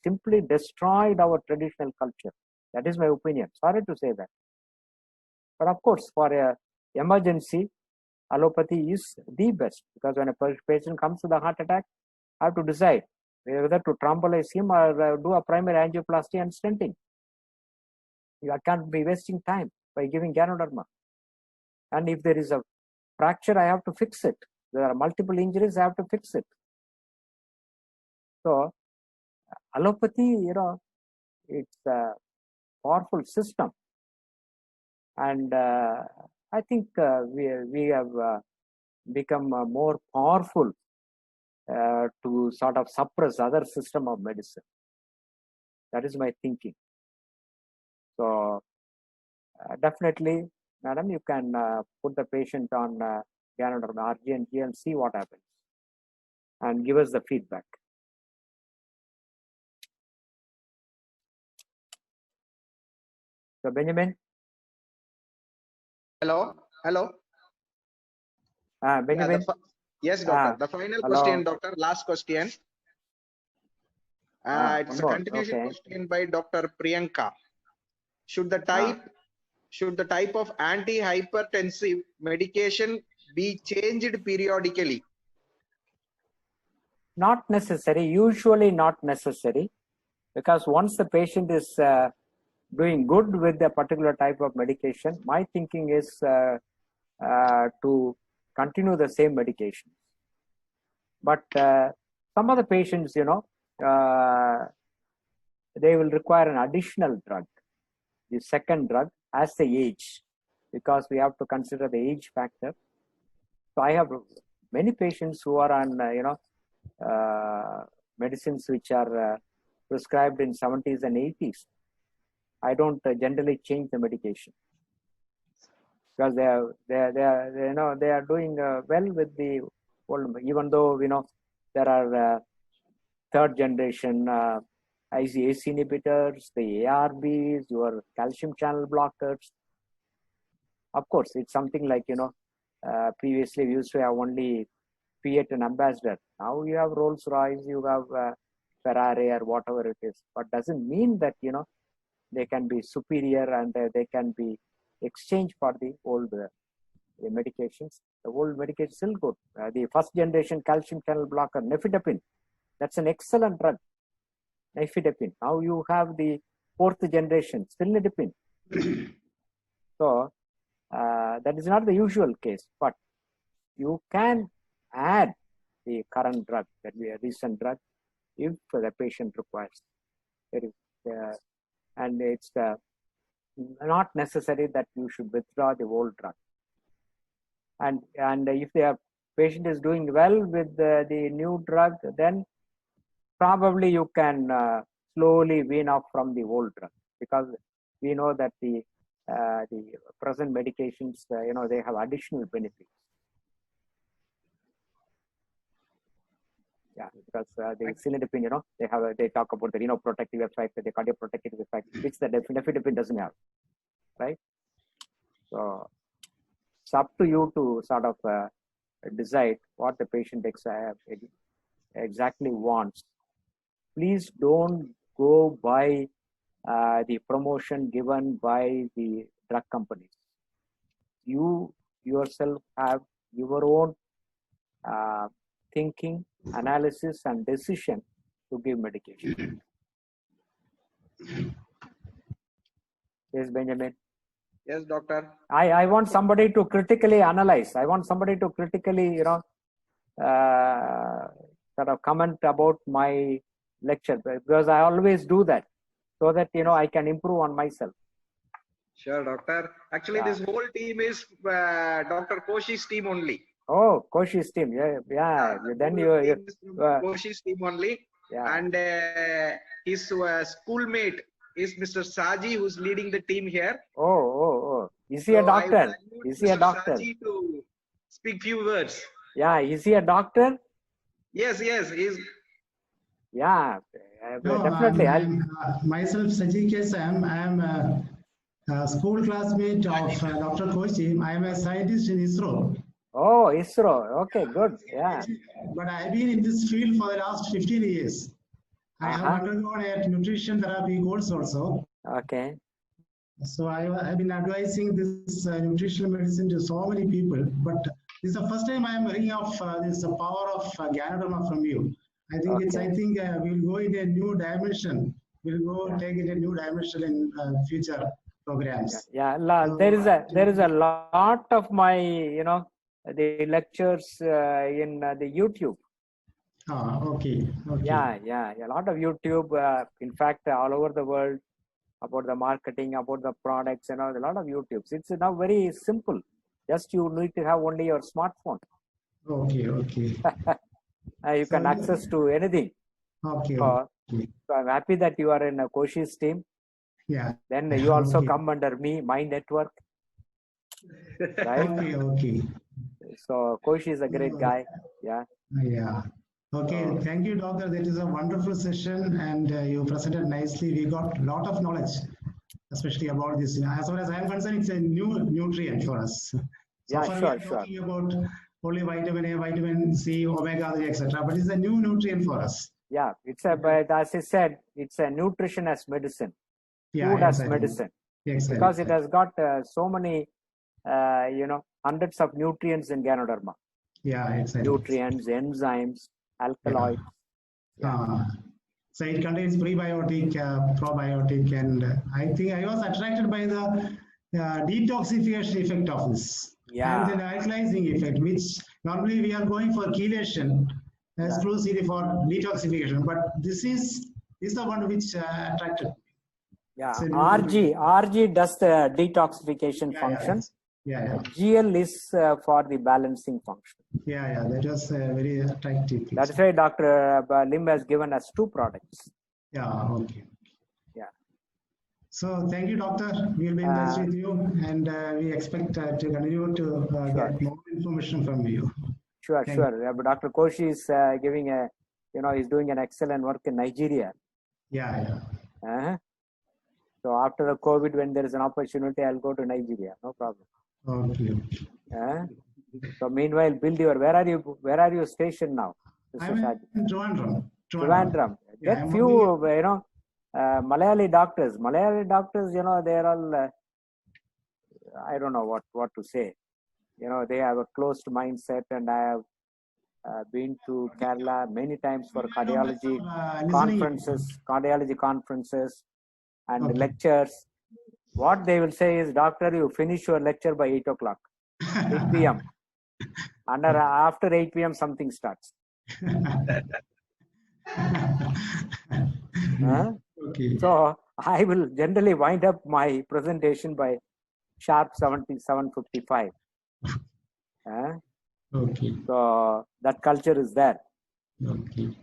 simply destroyed our traditional culture. That is my opinion. Sorry to say that. But of course, for a emergency, allopathy is the best, because when a patient comes with a heart attack, I have to decide whether to thrombolize him or do a primary angioplasty and stenting. I can't be wasting time by giving Ganoderma. And if there is a fracture, I have to fix it. There are multiple injuries, I have to fix it. So allopathy, it's a powerful system. And I think we have become more powerful to sort of suppress other system of medicine. That is my thinking. So definitely, madam, you can put the patient on Ganoderma, RG&G, and see what happens, and give us the feedback. So Benjamin. Hello. Benjamin. Yes, doctor. The final question, doctor. Last question. It's a continuation question by Dr. Priyanka. Should the type of antihypertensive medication be changed periodically? Not necessary. Usually not necessary, because once the patient is doing good with a particular type of medication, my thinking is to continue the same medication. But some of the patients, they will require an additional drug, the second drug, as they age, because we have to consider the age factor. So I have many patients who are on, medicines which are prescribed in 70s and 80s. I don't generally change the medication because they are doing well with the old, even though there are third generation ACE inhibitors, the ARBs, your calcium channel blockers. Of course, it's something like previously we used to have only Fiat and Ambassador. Now you have Rolls Royce, you have Ferrari or whatever it is. But doesn't mean that they can be superior and they can be exchanged for the old medications. The old medication is still good. The first generation calcium channel blocker, nifedipine, that's an excellent drug. Nifedipine. Now you have the fourth generation, cilnidipine. So that is not the usual case, but you can add the current drug, that be a recent drug, if the patient requires. And it's not necessary that you should withdraw the old drug. And if the patient is doing well with the new drug, then probably you can slowly wean off from the old drug, because we know that the present medications, they have additional benefits. Yeah, because the cilnidipine, they talk about the renoprotective effect, the cardioprotective effect, which the nifedipine doesn't have, right? So it's up to you to sort of decide what the patient exactly wants. Please don't go by the promotion given by the drug companies. You yourself have your own thinking, analysis, and decision to give medication. Yes, Benjamin. Yes, doctor. I want somebody to critically analyze. I want somebody to critically, sort of comment about my lecture, because I always do that, so that I can improve on myself. Sure, doctor. Actually, this whole team is Dr. Koshi's team only. Oh, Koshi's team. Yeah. Then Koshi's team only. Yeah. And his schoolmate is Mr. Saji, who's leading the team here. Oh. Is he a doctor? Is he a doctor? Saji to speak few words. Yeah. Is he a doctor? Yes. He's. Yeah. No, definitely. Myself, Saji Kesam. I am a school classmate of Dr. Koshi. I am a scientist in ISRO. Oh, ISRO. Okay, good. Yeah. But I've been in this field for the last 15 years. I have undergone a nutrition therapy course also. Okay. So I've been advising this nutritional medicine to so many people. But this is the first time I am hearing of this power of Ganoderma from you. I think we'll go in a new dimension. We'll take it a new dimension in future programs. Yeah. There is a lot of my the lectures in the YouTube. Okay. Yeah. A lot of YouTube. In fact, all over the world, about the marketing, about the products, a lot of YouTubes. It's now very simple. Just you need to have only your smartphone. Okay. You can access to anything. Okay. So I'm happy that you are in Koshi's team. Yeah. Then you also come under my network. Right? Okay. So Koshi is a great guy. Yeah. Okay. Thank you, doctor. That is a wonderful session, and you presented nicely. We got a lot of knowledge, especially about this. As far as I am concerned, it's a new nutrient for us. Yeah, sure. Talking about only vitamin A, vitamin C, omega 3, etc. But it's a new nutrient for us. Yeah, but as I said, it's a nutrition as medicine. Yeah, food as medicine. Exactly. Because it has got so many, hundreds of nutrients in Ganoderma. Yeah, exactly. Nutrients, enzymes, alkaloids. So it contains prebiotic, probiotic, and I think I was attracted by the detoxification effect of this. Yeah. And then alkalizing effect, which normally we are going for chelation exclusively for detoxification, but this is the one which attracted. Yeah, So, RG does the detoxification function. Yeah. GL is for the balancing function. Yeah, that was very attractive. That's why Dr. Lim has given us 2 products. Yeah, okay. Yeah. So thank you, doctor. We'll be in touch with you, and we expect to continue to get more information from you. Sure. But Dr. Koshi is giving he's doing an excellent work in Nigeria. Yeah. So after the COVID, when there is an opportunity, I'll go to Nigeria. No problem. Okay. So meanwhile, build your. Where are you stationed now? I'm in Trivandrum. Get few, Malayali doctors. Malayali doctors, they're all. I don't know what to say. They have a closed mindset, and I have been to Kerala many times for cardiology conferences, and lectures. What they will say is, doctor, you finish your lecture by 8 o'clock, 8 p.m. And after 8 p.m. something starts. Okay. So I will generally wind up my presentation by sharp 7:55. Okay. So that culture is there. Okay.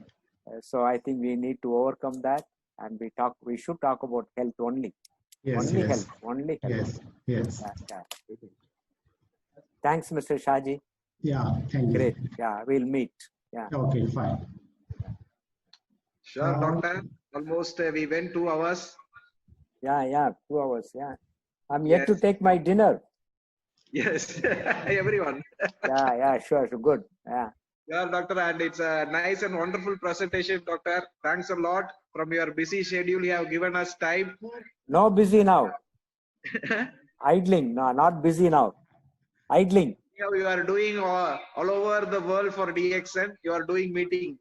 So I think we need to overcome that, and we should talk about health only. Yes. Health. Only health. Yes. Yeah. Thanks, Mr. Shaji. Yeah, thank you. Great. Yeah, we'll meet. Yeah. Okay, fine. Sure, doctor. Almost we went 2 hours. Yeah, 2 hours. Yeah. I'm yet to take my dinner. Yes, everyone. Yeah, sure. Good. Yeah. Yeah, doctor, and it's a nice and wonderful presentation, doctor. Thanks a lot. From your busy schedule, you have given us time. No busy now. Idling. No, not busy now. Idling. You are doing all over the world for DXN. You are doing meeting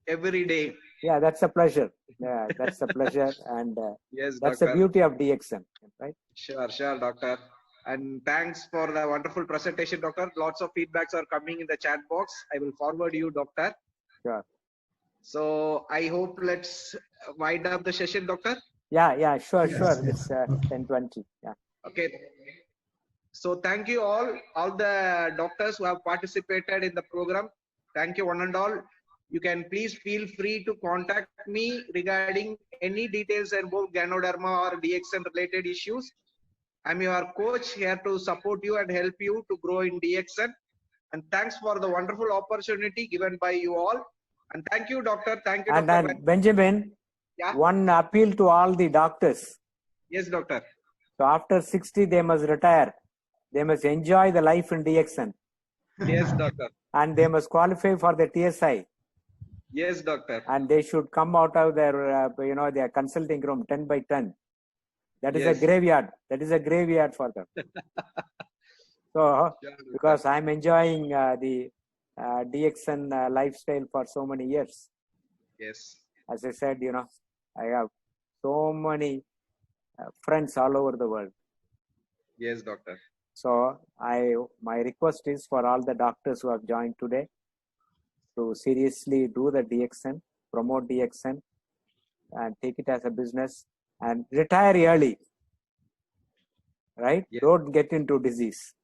every day. Yeah, that's a pleasure. Yeah, that's a pleasure, and yes, that's doctor. the beauty of DXN, right? Sure, doctor. And thanks for the wonderful presentation, doctor. Lots of feedbacks are coming in the chat box. I will forward you, doctor. Sure. So I hope let's wind up the session, doctor. Yeah, sure. It's 10:20. Yeah. Okay. So thank you all the doctors who have participated in the program. Thank you one and all. You can please feel free to contact me regarding any details about Ganoderma or DXN related issues. I'm your coach here to support you and help you to grow in DXN. And thanks for the wonderful opportunity given by you all. And thank you, doctor. Thank you, doctor. And Benjamin, one appeal to all the doctors. Yes, doctor. So after 60, they must retire. They must enjoy the life in DXN. Yes, doctor. And they must qualify for the TSI. Yes, doctor. And they should come out of their, their consulting room 10 by 10. That is a graveyard. That is a graveyard for them. So, because I'm enjoying the DXN lifestyle for so many years. Yes. As I said, I have so many friends all over the world. Yes, doctor. So, my request is for all the doctors who have joined today to seriously do the DXN, promote DXN, and take it as a business. And retire early, right? Yes. Don't get into disease.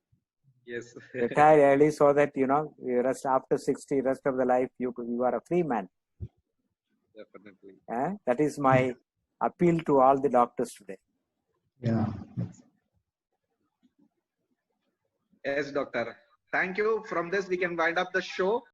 Yes. Retire early so that, rest after 60, rest of the life, you are a free man. Definitely. That is my appeal to all the doctors today. Yeah. Yes, doctor. Thank you. From this, we can wind up the show.